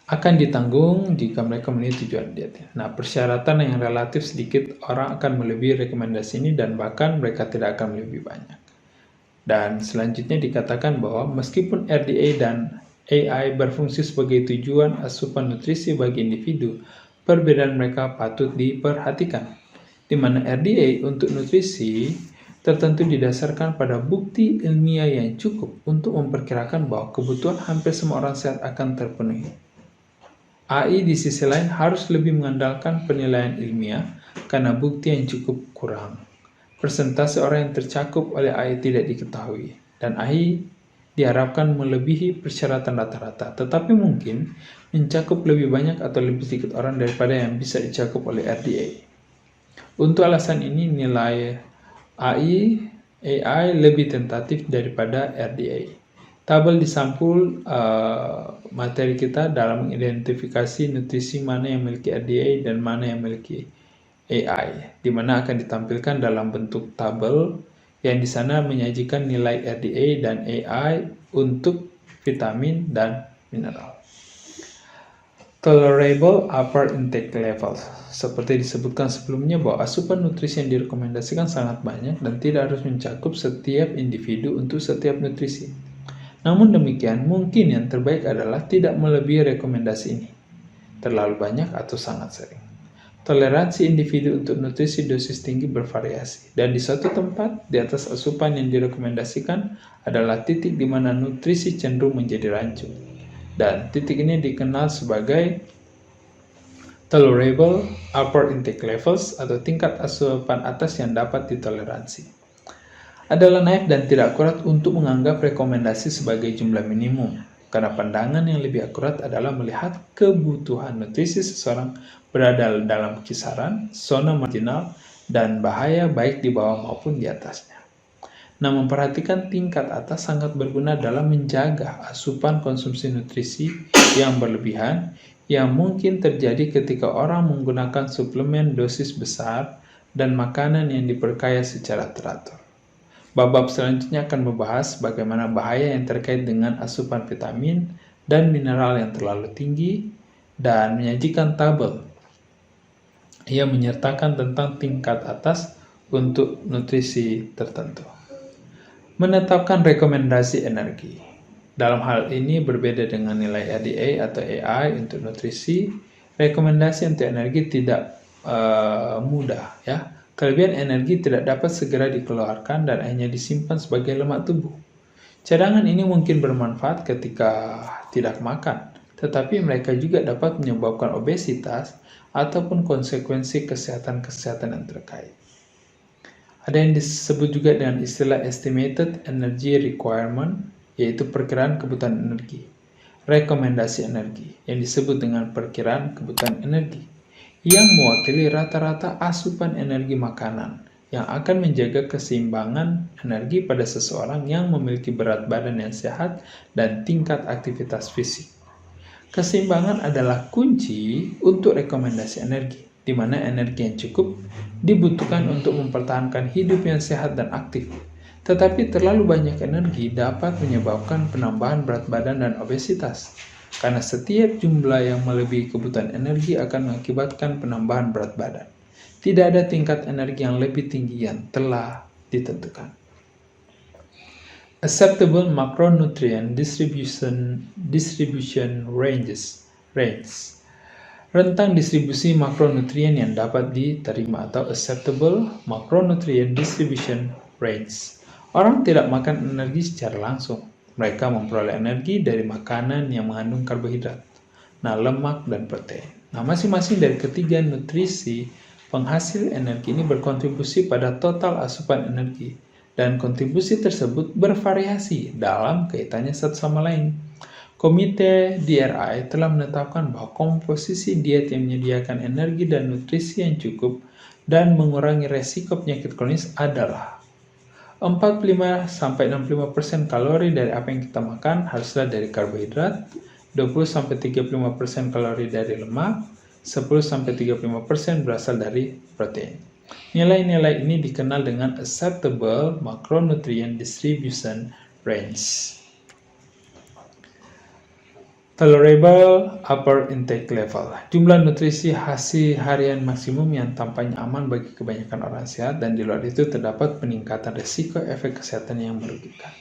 Akan ditanggung jika mereka memenuhi tujuan diet. Nah, persyaratan yang relatif sedikit orang akan melebihi rekomendasi ini dan bahkan mereka tidak akan melebihi banyak. Dan selanjutnya dikatakan bahwa meskipun RDA dan AI berfungsi sebagai tujuan asupan nutrisi bagi individu, perbedaan mereka patut diperhatikan, di mana RDA untuk nutrisi tertentu didasarkan pada bukti ilmiah yang cukup untuk memperkirakan bahwa kebutuhan hampir semua orang sehat akan terpenuhi. AI di sisi lain harus lebih mengandalkan penilaian ilmiah karena bukti yang cukup kurang. Persentase orang yang tercakup oleh AI tidak diketahui, dan AI diharapkan melebihi persyaratan rata-rata, tetapi mungkin mencakup lebih banyak atau lebih sedikit orang daripada yang bisa dicakup oleh RDA. Untuk alasan ini, nilai AI lebih tentatif daripada RDA. Tabel di sampul materi kita dalam mengidentifikasi nutrisi mana yang memiliki RDA dan mana yang memiliki AI, di mana akan ditampilkan dalam bentuk tabel yang di sana menyajikan nilai RDA dan AI untuk vitamin dan mineral. Tolerable upper intake levels. Seperti disebutkan sebelumnya bahwa asupan nutrisi yang direkomendasikan sangat banyak dan tidak harus mencakup setiap individu untuk setiap nutrisi. Namun demikian, mungkin yang terbaik adalah tidak melebihi rekomendasi ini, terlalu banyak atau sangat sering. Toleransi individu untuk nutrisi dosis tinggi bervariasi, dan di suatu tempat di atas asupan yang direkomendasikan adalah titik di mana nutrisi cenderung menjadi rancu. Dan titik ini dikenal sebagai tolerable upper intake levels atau tingkat asupan atas yang dapat ditoleransi. Adalah naif dan tidak akurat untuk menganggap rekomendasi sebagai jumlah minimum, karena pandangan yang lebih akurat adalah melihat kebutuhan nutrisi seseorang berada dalam kisaran, zona marginal, dan bahaya baik di bawah maupun di atasnya. Nah, memperhatikan tingkat atas sangat berguna dalam menjaga asupan konsumsi nutrisi yang berlebihan yang mungkin terjadi ketika orang menggunakan suplemen dosis besar dan makanan yang diperkaya secara teratur. Bab selanjutnya akan membahas bagaimana bahaya yang terkait dengan asupan vitamin dan mineral yang terlalu tinggi dan menyajikan tabel yang menyertakan tentang tingkat atas untuk nutrisi tertentu. Menetapkan rekomendasi energi. Dalam hal ini berbeda dengan nilai RDA atau AI untuk nutrisi, rekomendasi untuk energi tidak mudah ya. Kelebihan energi tidak dapat segera dikeluarkan dan hanya disimpan sebagai lemak tubuh. Cadangan ini mungkin bermanfaat ketika tidak makan, tetapi mereka juga dapat menyebabkan obesitas ataupun konsekuensi kesehatan yang terkait. Ada yang disebut juga dengan istilah estimated energy requirement, yaitu perkiraan kebutuhan energi. Rekomendasi energi, yang disebut dengan perkiraan kebutuhan energi, yang mewakili rata-rata asupan energi makanan yang akan menjaga keseimbangan energi pada seseorang yang memiliki berat badan yang sehat dan tingkat aktivitas fisik. Keseimbangan adalah kunci untuk rekomendasi energi, di mana energi yang cukup dibutuhkan untuk mempertahankan hidup yang sehat dan aktif. Tetapi terlalu banyak energi dapat menyebabkan penambahan berat badan dan obesitas. Karena setiap jumlah yang melebihi kebutuhan energi akan mengakibatkan penambahan berat badan. Tidak ada tingkat energi yang lebih tinggi yang telah ditentukan. Acceptable macronutrient distribution range. Rentang distribusi makronutrien yang dapat diterima atau acceptable macronutrient distribution range. Orang tidak makan energi secara langsung. Mereka memperoleh energi dari makanan yang mengandung karbohidrat, lemak, dan protein. Masing-masing dari ketiga nutrisi penghasil energi ini berkontribusi pada total asupan energi, dan kontribusi tersebut bervariasi dalam kaitannya satu sama lain. Komite DRI telah menetapkan bahwa komposisi diet yang menyediakan energi dan nutrisi yang cukup dan mengurangi resiko penyakit kronis adalah 45-65% kalori dari apa yang kita makan haruslah dari karbohidrat, 20-35% kalori dari lemak, 10-35% berasal dari protein. Nilai-nilai ini dikenal dengan acceptable macronutrient distribution range. Tolerable upper intake level, jumlah nutrisi hasil harian maksimum yang tampaknya aman bagi kebanyakan orang sehat, dan di luar itu terdapat peningkatan risiko efek kesehatan yang merugikan.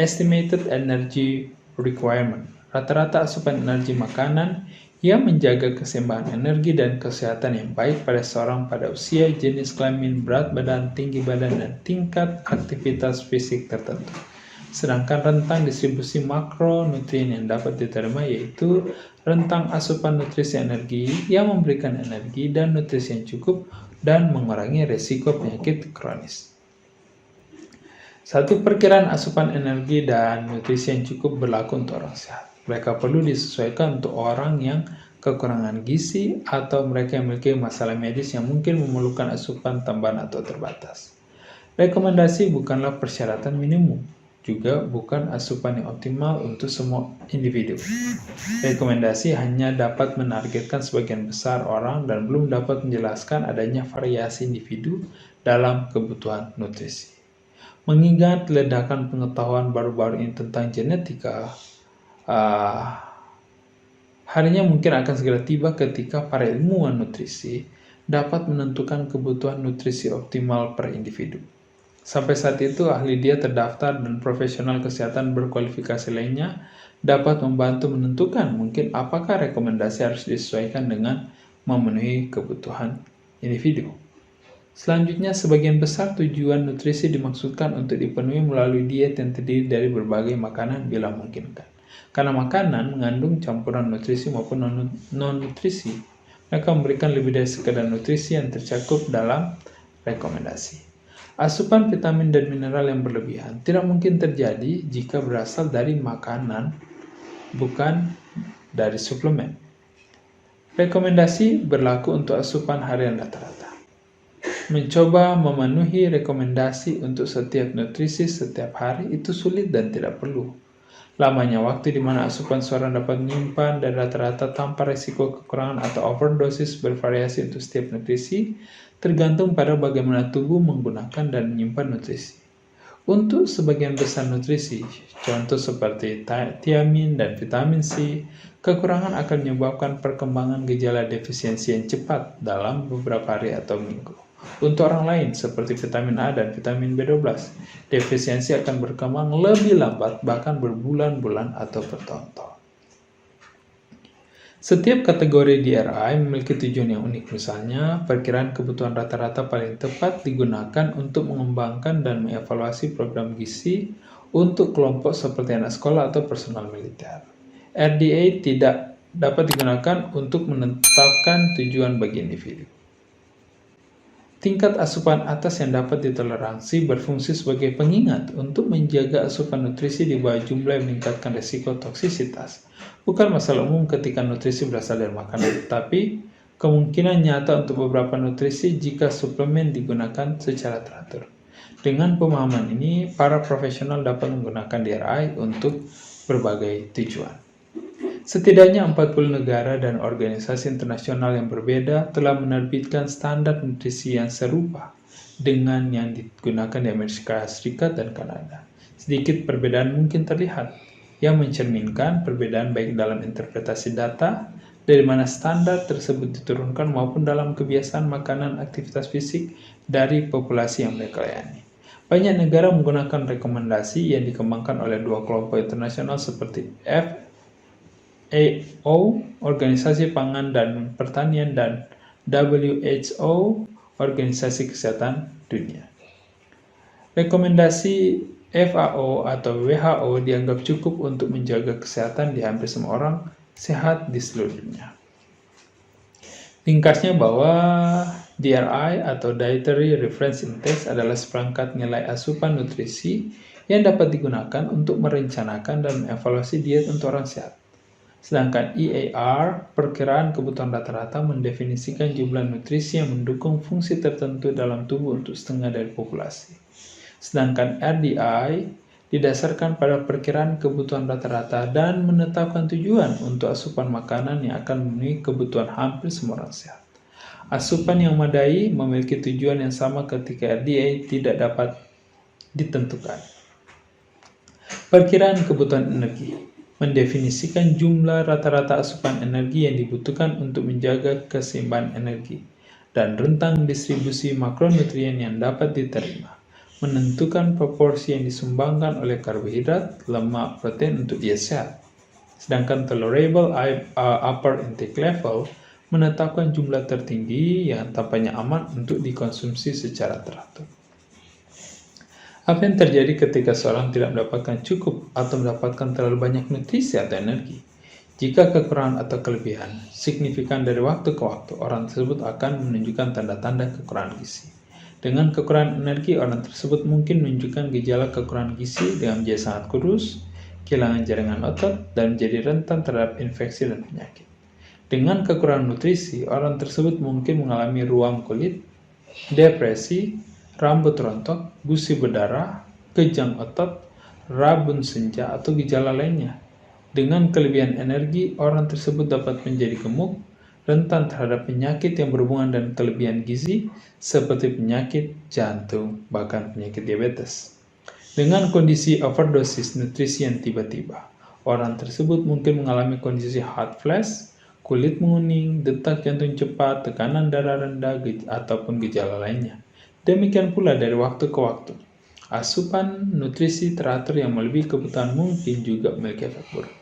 Estimated energy requirement, rata-rata asupan energi makanan yang menjaga keseimbangan energi dan kesehatan yang baik pada seorang pada usia, jenis kelamin, berat badan, tinggi badan, dan tingkat aktivitas fisik tertentu. Sedangkan rentang distribusi makronutrien yang dapat diterima yaitu rentang asupan nutrisi energi yang memberikan energi dan nutrisi yang cukup dan mengurangi risiko penyakit kronis. Satu perkiraan asupan energi dan nutrisi yang cukup berlaku untuk orang sehat. Mereka perlu disesuaikan untuk orang yang kekurangan gizi atau mereka yang memiliki masalah medis yang mungkin memerlukan asupan tambahan atau terbatas. Rekomendasi bukanlah persyaratan minimum, juga bukan asupan yang optimal untuk semua individu. Rekomendasi hanya dapat menargetkan sebagian besar orang dan belum dapat menjelaskan adanya variasi individu dalam kebutuhan nutrisi. Mengingat ledakan pengetahuan baru-baru ini tentang genetika, harinya mungkin akan segera tiba ketika para ilmuwan nutrisi dapat menentukan kebutuhan nutrisi optimal per individu. Sampai saat itu, ahli diet terdaftar dan profesional kesehatan berkualifikasi lainnya dapat membantu menentukan mungkin apakah rekomendasi harus disesuaikan dengan memenuhi kebutuhan individu. Selanjutnya, sebagian besar tujuan nutrisi dimaksudkan untuk dipenuhi melalui diet yang terdiri dari berbagai makanan bila memungkinkan. Karena makanan mengandung campuran nutrisi maupun non-nutrisi, mereka memberikan lebih dari sekedar nutrisi yang tercakup dalam rekomendasi. Asupan vitamin dan mineral yang berlebihan tidak mungkin terjadi jika berasal dari makanan, bukan dari suplemen. Rekomendasi berlaku untuk asupan harian rata-rata. Mencoba memenuhi rekomendasi untuk setiap nutrisi setiap hari itu sulit dan tidak perlu. Lamanya waktu di mana asupan seorang dapat menyimpan dan rata-rata tanpa risiko kekurangan atau overdosis bervariasi untuk setiap nutrisi, tergantung pada bagaimana tubuh menggunakan dan menyimpan nutrisi. Untuk sebagian besar nutrisi, contoh seperti tiamin dan vitamin C, kekurangan akan menyebabkan perkembangan gejala defisiensi yang cepat dalam beberapa hari atau minggu. Untuk orang lain, seperti vitamin A dan vitamin B12, defisiensi akan berkembang lebih lambat, bahkan berbulan-bulan atau bertahun-tahun. Setiap kategori DRI memiliki tujuan yang unik, misalnya perkiraan kebutuhan rata-rata paling tepat digunakan untuk mengembangkan dan mengevaluasi program gizi untuk kelompok seperti anak sekolah atau personal militer. RDA tidak dapat digunakan untuk menetapkan tujuan bagi individu. Tingkat asupan atas yang dapat ditoleransi berfungsi sebagai pengingat untuk menjaga asupan nutrisi di bawah jumlah yang meningkatkan risiko toksisitas. Bukan masalah umum ketika nutrisi berasal dari makanan, tetapi kemungkinan nyata untuk beberapa nutrisi jika suplemen digunakan secara teratur. Dengan pemahaman ini, para profesional dapat menggunakan DRI untuk berbagai tujuan. Setidaknya 40 negara dan organisasi internasional yang berbeda telah menerbitkan standar nutrisi yang serupa dengan yang digunakan di Amerika Serikat dan Kanada. Sedikit perbedaan mungkin terlihat, yang mencerminkan perbedaan baik dalam interpretasi data, dari mana standar tersebut diturunkan, maupun dalam kebiasaan makanan aktivitas fisik dari populasi yang mereka layani. Banyak negara menggunakan rekomendasi yang dikembangkan oleh dua kelompok internasional seperti FAO, Organisasi Pangan dan Pertanian, dan WHO, Organisasi Kesehatan Dunia. Rekomendasi FAO atau WHO dianggap cukup untuk menjaga kesehatan di hampir semua orang sehat di seluruh dunia. Ringkasnya bahwa DRI atau Dietary Reference Index adalah seperangkat nilai asupan nutrisi yang dapat digunakan untuk merencanakan dan mengevaluasi diet untuk orang sehat. Sedangkan EAR, perkiraan kebutuhan rata-rata, mendefinisikan jumlah nutrisi yang mendukung fungsi tertentu dalam tubuh untuk setengah dari populasi. Sedangkan RDI didasarkan pada perkiraan kebutuhan rata-rata dan menetapkan tujuan untuk asupan makanan yang akan memenuhi kebutuhan hampir semua orang sehat. Asupan yang memadai memiliki tujuan yang sama ketika RDA tidak dapat ditentukan. Perkiraan kebutuhan energi mendefinisikan jumlah rata-rata asupan energi yang dibutuhkan untuk menjaga keseimbangan energi dan rentang distribusi makronutrien yang dapat diterima, menentukan proporsi yang disumbangkan oleh karbohidrat, lemak, protein untuk diet sehat. Sedangkan tolerable upper intake level menetapkan jumlah tertinggi yang tampaknya aman untuk dikonsumsi secara teratur. Apa yang terjadi ketika seorang tidak mendapatkan cukup atau mendapatkan terlalu banyak nutrisi atau energi? Jika kekurangan atau kelebihan signifikan dari waktu ke waktu, orang tersebut akan menunjukkan tanda-tanda kekurangan gizi. Dengan kekurangan energi, orang tersebut mungkin menunjukkan gejala kekurangan gizi dengan menjadi sangat kurus, kehilangan jaringan otot, dan menjadi rentan terhadap infeksi dan penyakit. Dengan kekurangan nutrisi, orang tersebut mungkin mengalami ruam kulit, depresi, rambut rontok, gusi berdarah, kejang otot, rabun senja, atau gejala lainnya. Dengan kelebihan energi, orang tersebut dapat menjadi gemuk, rentan terhadap penyakit yang berhubungan dengan kelebihan gizi, seperti penyakit jantung, bahkan penyakit diabetes. Dengan kondisi overdosis nutrisi yang tiba-tiba, orang tersebut mungkin mengalami kondisi hot flash, kulit menguning, detak jantung cepat, tekanan darah rendah, ataupun gejala lainnya. Demikian pula dari waktu ke waktu. Asupan nutrisi teratur yang melebihi kebutuhan mungkin juga memiliki efek buruk.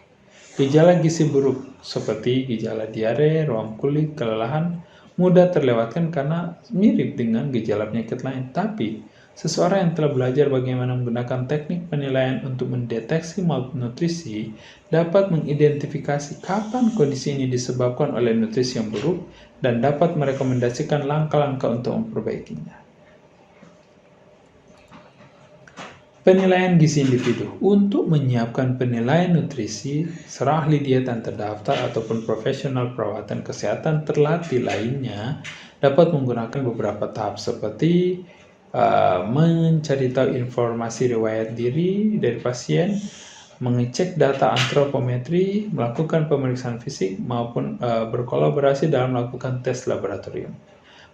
Gejala gizi buruk seperti gejala diare, ruam kulit, kelelahan mudah terlewatkan karena mirip dengan gejala penyakit lain. Tapi, seseorang yang telah belajar bagaimana menggunakan teknik penilaian untuk mendeteksi malnutrisi dapat mengidentifikasi kapan kondisi ini disebabkan oleh nutrisi yang buruk dan dapat merekomendasikan langkah-langkah untuk memperbaikinya. Penilaian gizi individu. Untuk menyiapkan penilaian nutrisi, seorang ahli diet yang terdaftar ataupun profesional perawatan kesehatan terlatih lainnya dapat menggunakan beberapa tahap seperti mencari tahu informasi riwayat diri dari pasien, mengecek data antropometri, melakukan pemeriksaan fisik, maupun berkolaborasi dalam melakukan tes laboratorium.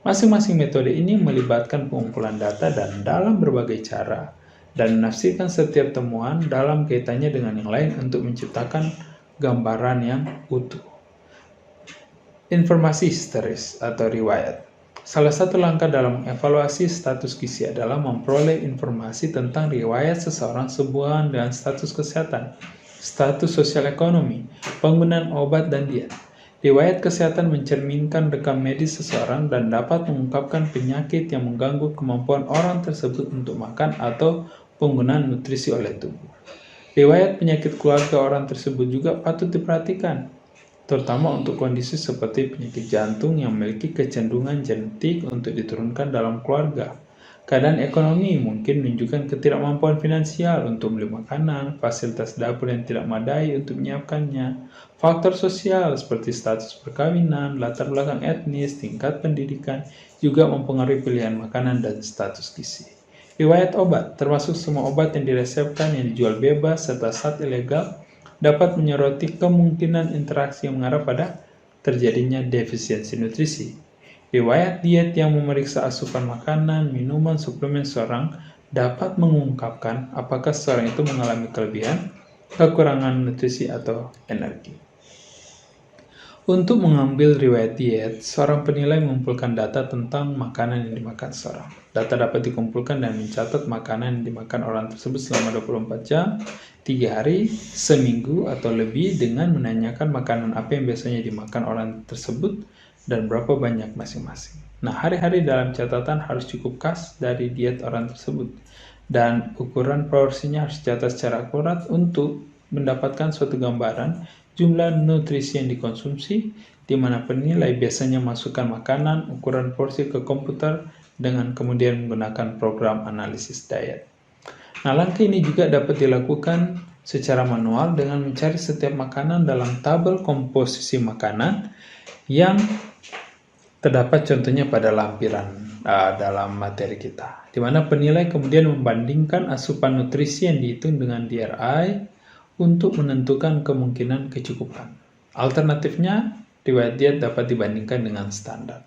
Masing-masing metode ini melibatkan pengumpulan data dan dalam berbagai cara, dan menafsirkan setiap temuan dalam kaitannya dengan yang lain untuk menciptakan gambaran yang utuh. Informasi histeris atau riwayat. Salah satu langkah dalam mengevaluasi status gizi adalah memperoleh informasi tentang riwayat seseorang sehubungan dengan status kesehatan, status sosial ekonomi, penggunaan obat, dan diet. Riwayat kesehatan mencerminkan rekam medis seseorang dan dapat mengungkapkan penyakit yang mengganggu kemampuan orang tersebut untuk makan atau penggunaan nutrisi oleh tubuh. Riwayat penyakit keluarga orang tersebut juga patut diperhatikan, terutama untuk kondisi seperti penyakit jantung yang memiliki kecenderungan genetik untuk diturunkan dalam keluarga. Keadaan ekonomi mungkin menunjukkan ketidakmampuan finansial untuk beli makanan, fasilitas dapur yang tidak memadai untuk menyiapkannya. Faktor sosial seperti status perkawinan, latar belakang etnis, tingkat pendidikan juga mempengaruhi pilihan makanan dan status gizi. Riwayat obat, termasuk semua obat yang diresepkan yang dijual bebas serta zat ilegal, dapat menyoroti kemungkinan interaksi yang mengarah pada terjadinya defisiensi nutrisi. Riwayat diet yang memeriksa asupan makanan, minuman, suplemen seseorang dapat mengungkapkan apakah seseorang itu mengalami kelebihan, kekurangan nutrisi, atau energi. Untuk mengambil riwayat diet, seorang penilai mengumpulkan data tentang makanan yang dimakan seseorang. Data dapat dikumpulkan dan mencatat makanan yang dimakan orang tersebut selama 24 jam, 3 hari, seminggu, atau lebih dengan menanyakan makanan apa yang biasanya dimakan orang tersebut dan berapa banyak masing-masing. Nah, hari-hari dalam catatan harus cukup khas dari diet orang tersebut dan ukuran porsinya harus dicatat secara akurat untuk mendapatkan suatu gambaran jumlah nutrisi yang dikonsumsi, di mana penilai biasanya masukkan makanan, ukuran porsi ke komputer dengan kemudian menggunakan program analisis diet. Nah, langkah ini juga dapat dilakukan secara manual dengan mencari setiap makanan dalam tabel komposisi makanan yang terdapat contohnya pada lampiran dalam materi kita, di mana penilai kemudian membandingkan asupan nutrisi yang dihitung dengan DRI untuk menentukan kemungkinan kecukupan. Alternatifnya, riwayat diet dapat dibandingkan dengan standar.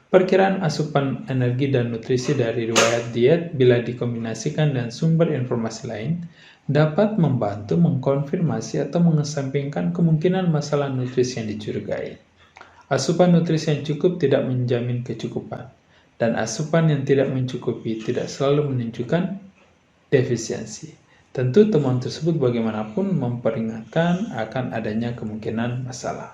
Perkiraan asupan energi dan nutrisi dari riwayat diet bila dikombinasikan dengan sumber informasi lain dapat membantu mengkonfirmasi atau mengesampingkan kemungkinan masalah nutrisi yang dicurigai. Asupan nutrisi yang cukup tidak menjamin kecukupan, dan asupan yang tidak mencukupi tidak selalu menunjukkan defisiensi. Tentu temuan tersebut bagaimanapun memperingatkan akan adanya kemungkinan masalah.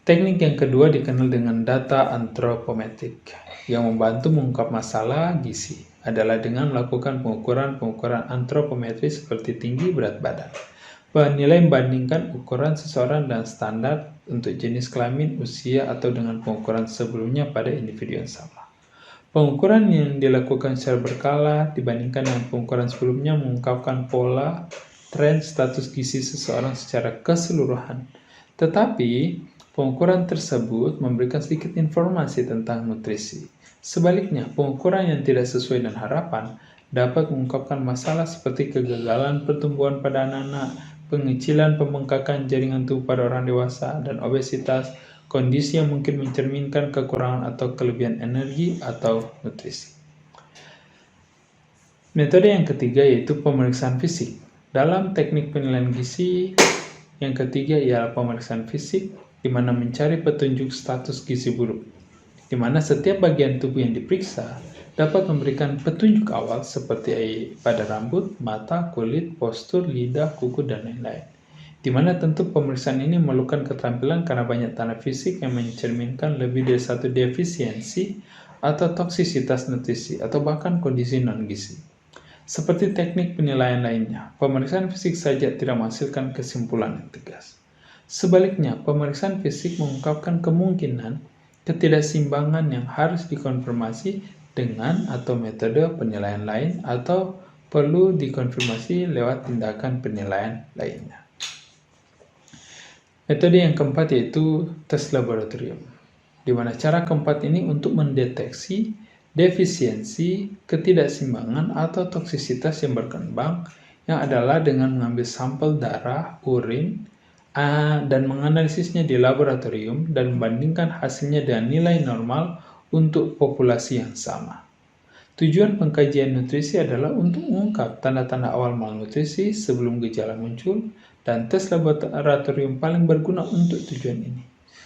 Teknik yang kedua dikenal dengan data antropometrik, yang membantu mengungkap masalah gizi adalah dengan melakukan pengukuran antropometris seperti tinggi, berat badan. Penilai membandingkan ukuran seseorang dan standar untuk jenis kelamin, usia, atau dengan pengukuran sebelumnya pada individu yang sama. Pengukuran yang dilakukan secara berkala dibandingkan dengan pengukuran sebelumnya mengungkapkan pola, tren, status gizi seseorang secara keseluruhan. Tetapi, pengukuran tersebut memberikan sedikit informasi tentang nutrisi. Sebaliknya, pengukuran yang tidak sesuai dengan harapan dapat mengungkapkan masalah seperti kegagalan pertumbuhan pada anak-anak, pengecilan pembengkakan jaringan tubuh pada orang dewasa, dan obesitas, kondisi yang mungkin mencerminkan kekurangan atau kelebihan energi atau nutrisi. Metode yang ketiga yaitu pemeriksaan fisik. Dalam teknik penilaian gizi, yang ketiga ialah pemeriksaan fisik, di mana mencari petunjuk status gizi buruk, di mana setiap bagian tubuh yang diperiksa dapat memberikan petunjuk awal seperti pada rambut, mata, kulit, postur, lidah, kuku, dan lain-lain. Di mana tentu pemeriksaan ini memerlukan keterampilan karena banyak tanda fisik yang mencerminkan lebih dari satu defisiensi atau toksisitas nutrisi atau bahkan kondisi non-gizi. Seperti teknik penilaian lainnya, pemeriksaan fisik saja tidak menghasilkan kesimpulan yang tegas. Sebaliknya, pemeriksaan fisik mengungkapkan kemungkinan ketidakseimbangan yang harus dikonfirmasi dengan atau metode penilaian lain atau perlu dikonfirmasi lewat tindakan penilaian lainnya. Metode yang keempat yaitu tes laboratorium, di mana cara keempat ini untuk mendeteksi defisiensi, ketidakseimbangan atau toksisitas yang berkembang, yang adalah dengan mengambil sampel darah, urin, dan menganalisisnya di laboratorium dan membandingkan hasilnya dengan nilai normal untuk populasi yang sama. Tujuan pengkajian nutrisi adalah untuk mengungkap tanda-tanda awal malnutrisi sebelum gejala muncul, dan tes laboratorium paling berguna untuk tujuan ini.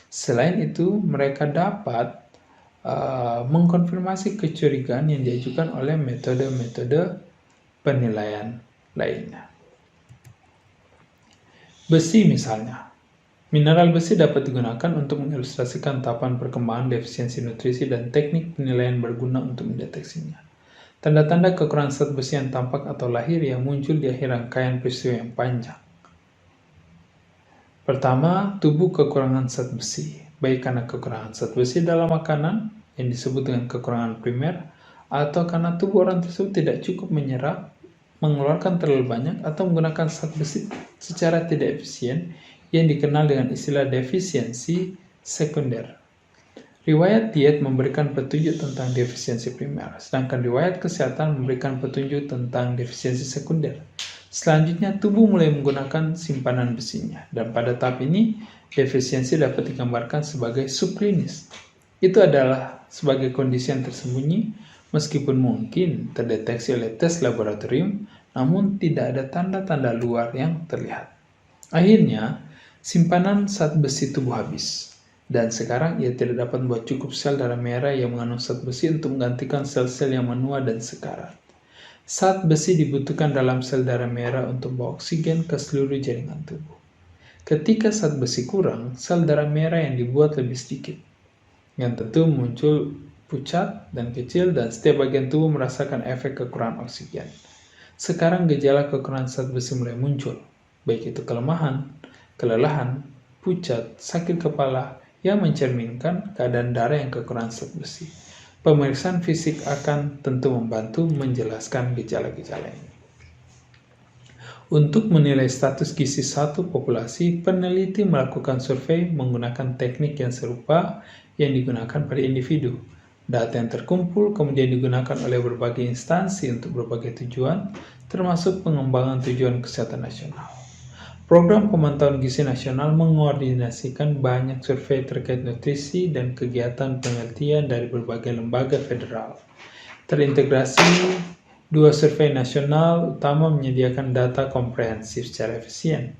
Selain itu, mereka dapat mengkonfirmasi kecurigaan yang diajukan oleh metode-metode penilaian lainnya. Besi misalnya. Mineral besi dapat digunakan untuk mengilustrasikan tahapan perkembangan defisiensi nutrisi dan teknik penilaian berguna untuk mendeteksinya. Tanda-tanda kekurangan zat besi yang tampak atau lahir yang muncul di akhir rangkaian peristiwa yang panjang. Pertama, tubuh kekurangan zat besi, baik karena kekurangan zat besi dalam makanan yang disebut dengan kekurangan primer, atau karena tubuh orang tersebut tidak cukup menyerap, mengeluarkan terlalu banyak, atau menggunakan zat besi secara tidak efisien yang dikenal dengan istilah defisiensi sekunder. Riwayat diet memberikan petunjuk tentang defisiensi primer, sedangkan riwayat kesehatan memberikan petunjuk tentang defisiensi sekunder. Selanjutnya, tubuh mulai menggunakan simpanan besinya, dan pada tahap ini, defisiensi dapat digambarkan sebagai subklinis. Itu adalah sebagai kondisi yang tersembunyi, meskipun mungkin terdeteksi oleh tes laboratorium, namun tidak ada tanda-tanda luar yang terlihat. Akhirnya, simpanan zat besi tubuh habis, dan sekarang ia tidak dapat membuat cukup sel darah merah yang mengandung zat besi untuk menggantikan sel-sel yang menua dan sekarat. Zat besi dibutuhkan dalam sel darah merah untuk membawa oksigen ke seluruh jaringan tubuh. Ketika zat besi kurang, sel darah merah yang dibuat lebih sedikit, yang tentu muncul pucat dan kecil, dan setiap bagian tubuh merasakan efek kekurangan oksigen. Sekarang gejala kekurangan zat besi mulai muncul, baik itu kelemahan, kelelahan, pucat, sakit kepala, yang mencerminkan keadaan darah yang kekurangan zat besi. Pemeriksaan fisik akan tentu membantu menjelaskan gejala-gejala ini. Untuk menilai status gizi satu populasi, peneliti melakukan survei menggunakan teknik yang serupa yang digunakan pada individu. Data yang terkumpul kemudian digunakan oleh berbagai instansi untuk berbagai tujuan, termasuk pengembangan tujuan kesehatan nasional. Program Pemantauan Gizi Nasional mengordinasikan banyak survei terkait nutrisi dan kegiatan penelitian dari berbagai lembaga federal. Terintegrasi, dua survei nasional utama menyediakan data komprehensif secara efisien.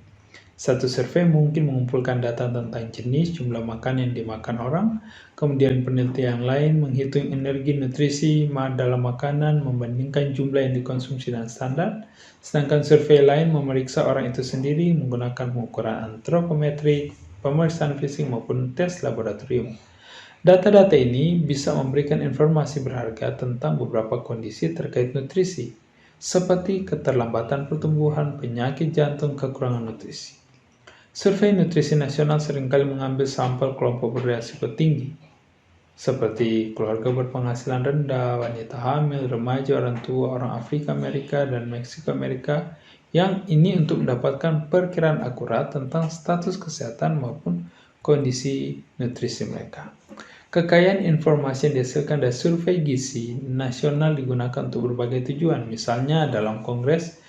Satu survei mungkin mengumpulkan data tentang jenis jumlah makan yang dimakan orang, kemudian penelitian lain menghitung energi nutrisi dalam makanan membandingkan jumlah yang dikonsumsi dan standar, sedangkan survei lain memeriksa orang itu sendiri menggunakan pengukuran antropometrik, pemeriksaan fisik maupun tes laboratorium. Data-data ini bisa memberikan informasi berharga tentang beberapa kondisi terkait nutrisi, seperti keterlambatan pertumbuhan, penyakit jantung, kekurangan nutrisi. Survei nutrisi nasional seringkali mengambil sampel kelompok beresiko tinggi, seperti keluarga berpenghasilan rendah, wanita hamil, remaja, orang tua, orang Afrika Amerika, dan Meksiko Amerika, yang ini untuk mendapatkan perkiraan akurat tentang status kesehatan maupun kondisi nutrisi mereka. Kekayaan informasi yang dihasilkan dari survei gizi nasional digunakan untuk berbagai tujuan, misalnya dalam kongres.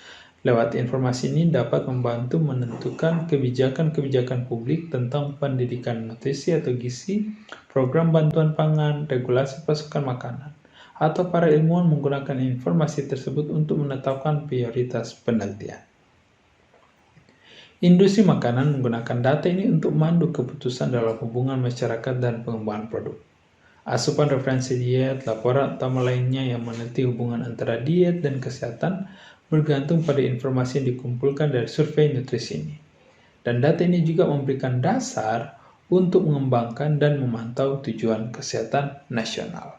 Lewat informasi ini dapat membantu menentukan kebijakan-kebijakan publik tentang pendidikan nutrisi atau gizi, program bantuan pangan, regulasi pasokan makanan, atau para ilmuwan menggunakan informasi tersebut untuk menetapkan prioritas penelitian. Industri makanan menggunakan data ini untuk memandu keputusan dalam hubungan masyarakat dan pengembangan produk. Asupan referensi diet, laporan utama lainnya yang meneliti hubungan antara diet dan kesehatan bergantung pada informasi yang dikumpulkan dari survei nutrisi ini. Dan data ini juga memberikan dasar untuk mengembangkan dan memantau tujuan kesehatan nasional.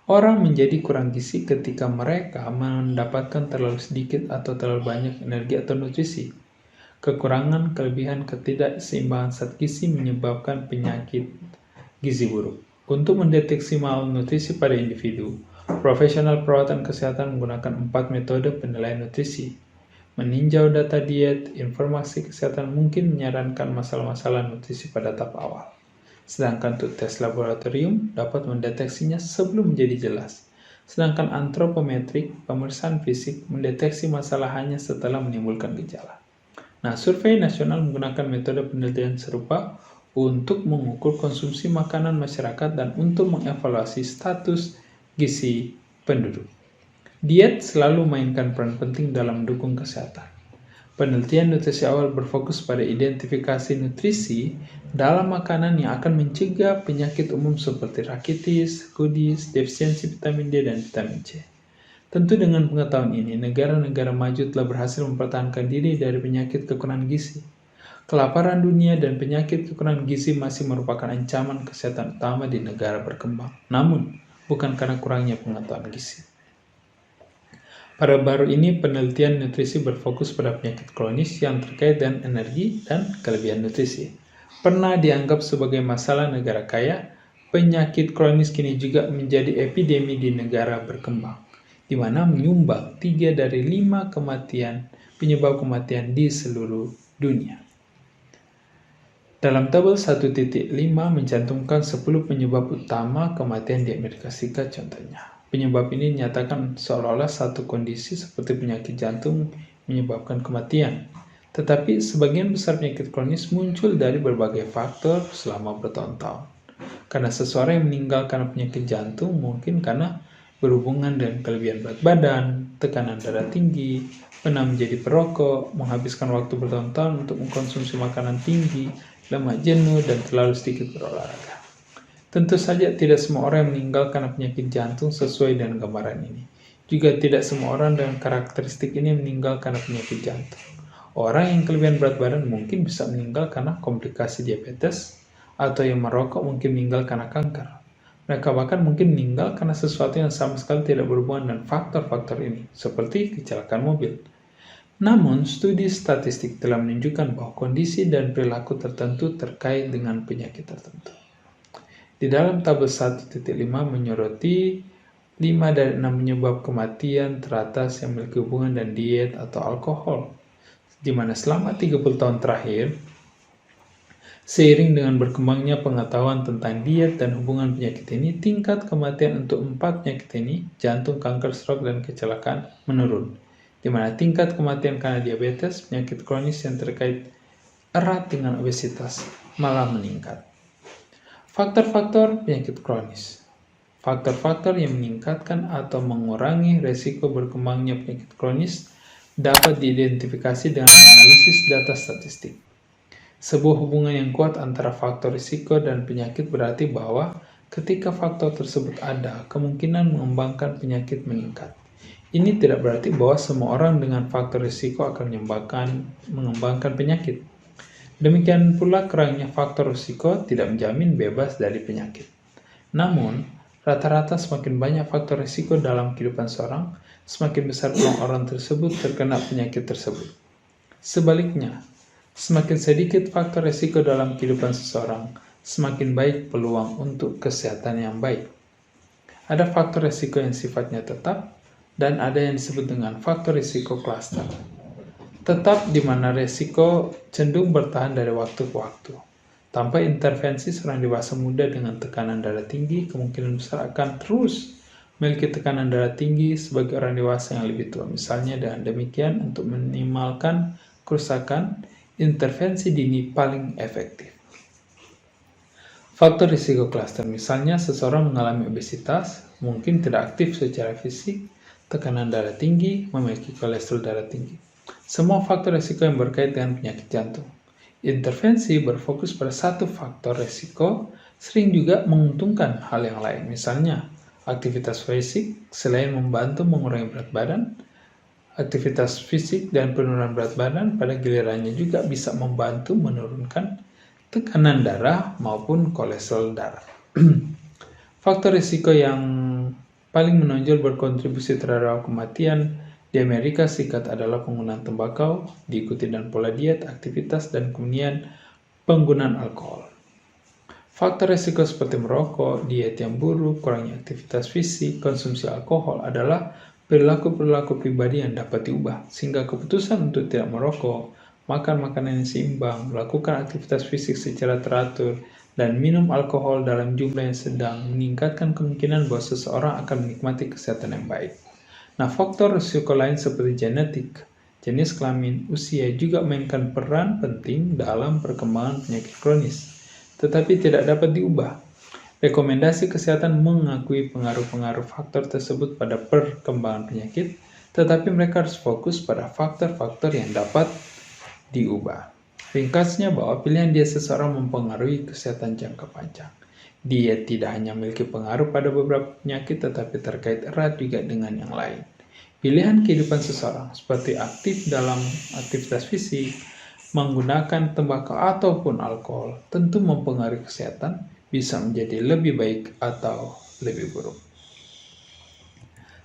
Orang menjadi kurang gizi ketika mereka mendapatkan terlalu sedikit atau terlalu banyak energi atau nutrisi. Kekurangan, kelebihan, ketidakseimbangan zat gizi menyebabkan penyakit gizi buruk. Untuk mendeteksi malnutrisi pada individu, profesional perawatan kesehatan menggunakan 4 metode penilaian nutrisi. Meninjau data diet, informasi kesehatan mungkin menyarankan masalah-masalah nutrisi pada tahap awal. Sedangkan untuk tes laboratorium dapat mendeteksinya sebelum menjadi jelas. Sedangkan antropometrik, pemeriksaan fisik, mendeteksi masalah hanya setelah menimbulkan gejala. Nah, survei nasional menggunakan metode penelitian serupa untuk mengukur konsumsi makanan masyarakat dan untuk mengevaluasi status gizi penduduk. Diet selalu memainkan peran penting dalam mendukung kesehatan. Penelitian nutrisi awal berfokus pada identifikasi nutrisi dalam makanan yang akan mencegah penyakit umum seperti rakitis, kudis, defisiensi vitamin D, dan vitamin C. Tentu dengan pengetahuan ini, negara-negara maju telah berhasil mempertahankan diri dari penyakit kekurangan gizi. Kelaparan dunia dan penyakit kekurangan gizi masih merupakan ancaman kesehatan utama di negara berkembang. Namun, bukan karena kurangnya pengetahuan gizi. Pada baru ini, penelitian nutrisi berfokus pada penyakit kronis yang terkait dengan energi dan kelebihan nutrisi. Pernah dianggap sebagai masalah negara kaya, penyakit kronis kini juga menjadi epidemi di negara berkembang, di mana menyumbang 3 dari 5 penyebab kematian di seluruh dunia. Dalam tabel 1.5 mencantumkan 10 penyebab utama kematian di Amerika Serikat contohnya. Penyebab ini dinyatakan seolah-olah satu kondisi seperti penyakit jantung menyebabkan kematian. Tetapi sebagian besar penyakit kronis muncul dari berbagai faktor selama bertahun-tahun. Karena seseorang yang meninggal karena penyakit jantung mungkin karena berhubungan dengan kelebihan berat badan, tekanan darah tinggi, pernah menjadi perokok, menghabiskan waktu bertahun-tahun untuk mengkonsumsi makanan tinggi, lemah jenuh, dan terlalu sedikit berolahraga. Tentu saja tidak semua orang yang meninggal karena penyakit jantung sesuai dengan gambaran ini. Juga tidak semua orang dengan karakteristik ini meninggal karena penyakit jantung. Orang yang kelebihan berat badan mungkin bisa meninggal karena komplikasi diabetes, atau yang merokok mungkin meninggal karena kanker. Mereka bahkan mungkin meninggal karena sesuatu yang sama sekali tidak berhubungan dengan faktor-faktor ini, seperti kecelakaan mobil. Namun, studi statistik telah menunjukkan bahwa kondisi dan perilaku tertentu terkait dengan penyakit tertentu. Di dalam tabel 1.5 menyoroti 5 dari 6 penyebab kematian teratas yang memiliki hubungan dengan diet atau alkohol, di mana selama 30 tahun terakhir, Seiring dengan berkembangnya pengetahuan tentang diet dan hubungan penyakit ini, tingkat kematian untuk 4 penyakit ini, jantung, kanker, stroke, dan kecelakaan, menurun. Di mana tingkat kematian karena diabetes, penyakit kronis yang terkait erat dengan obesitas, malah meningkat. Faktor-faktor penyakit kronis. Faktor-faktor yang meningkatkan atau mengurangi resiko berkembangnya penyakit kronis dapat diidentifikasi dengan analisis data statistik. Sebuah hubungan yang kuat antara faktor risiko dan penyakit berarti bahwa ketika faktor tersebut ada, kemungkinan mengembangkan penyakit meningkat. Ini tidak berarti bahwa semua orang dengan faktor risiko akan mengembangkan penyakit. Demikian pula kurangnya faktor risiko tidak menjamin bebas dari penyakit. Namun, rata-rata semakin banyak faktor risiko dalam kehidupan seorang, semakin besar peluang orang tersebut terkena penyakit tersebut. Sebaliknya, semakin sedikit faktor risiko dalam kehidupan seseorang, semakin baik peluang untuk kesehatan yang baik. Ada faktor risiko yang sifatnya tetap, dan ada yang disebut dengan faktor risiko klaster. Tetap di mana risiko cenderung bertahan dari waktu ke waktu. Tanpa intervensi, seorang dewasa muda dengan tekanan darah tinggi kemungkinan besar akan terus memiliki tekanan darah tinggi sebagai orang dewasa yang lebih tua. Misalnya dengan demikian, untuk meminimalkan kerusakan, intervensi dini paling efektif. Faktor risiko klaster, misalnya seseorang mengalami obesitas, mungkin tidak aktif secara fisik, tekanan darah tinggi, memiliki kolesterol darah tinggi. Semua faktor risiko yang berkait dengan penyakit jantung. Intervensi berfokus pada satu faktor risiko, sering juga menguntungkan hal yang lain. Misalnya, aktivitas fisik selain membantu mengurangi berat badan, aktivitas fisik dan penurunan berat badan pada gilirannya juga bisa membantu menurunkan tekanan darah maupun kolesterol darah. Faktor risiko yang paling menonjol berkontribusi terhadap kematian di Amerika Serikat adalah penggunaan tembakau, diikuti dengan pola diet, aktivitas, dan kemudian penggunaan alkohol. Faktor risiko seperti merokok, diet yang buruk, kurangnya aktivitas fisik, konsumsi alkohol adalah perilaku-perilaku pribadi yang dapat diubah, sehingga keputusan untuk tidak merokok, makan makanan yang seimbang, melakukan aktivitas fisik secara teratur, dan minum alkohol dalam jumlah yang sedang meningkatkan kemungkinan bahwa seseorang akan menikmati kesehatan yang baik. Nah, faktor risiko lain seperti genetik, jenis kelamin, usia juga memainkan peran penting dalam perkembangan penyakit kronis, tetapi tidak dapat diubah. Rekomendasi kesehatan mengakui pengaruh-pengaruh faktor tersebut pada perkembangan penyakit, tetapi mereka harus fokus pada faktor-faktor yang dapat diubah. Ringkasnya bahwa pilihan diet seseorang mempengaruhi kesehatan jangka panjang. Diet tidak hanya memiliki pengaruh pada beberapa penyakit, tetapi terkait erat juga dengan yang lain. Pilihan kehidupan seseorang, seperti aktif dalam aktivitas fisik, menggunakan tembakau ataupun alkohol, tentu mempengaruhi kesehatan, bisa menjadi lebih baik atau lebih buruk.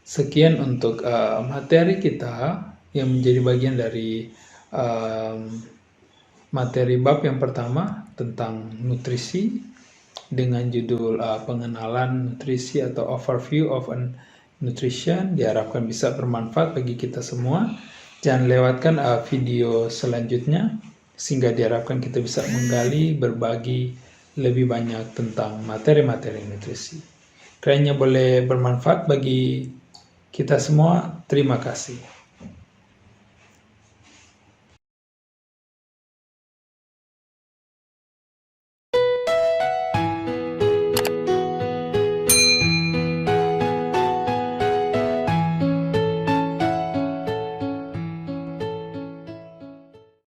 Sekian untuk materi kita yang menjadi bagian dari materi bab yang pertama tentang nutrisi dengan judul pengenalan nutrisi atau overview of nutrition. Diharapkan bisa bermanfaat bagi kita semua. Jangan lewatkan video selanjutnya sehingga diharapkan kita bisa menggali, berbagi lebih banyak tentang materi-materi nutrisi. Kiranya boleh bermanfaat bagi kita semua. Terima kasih.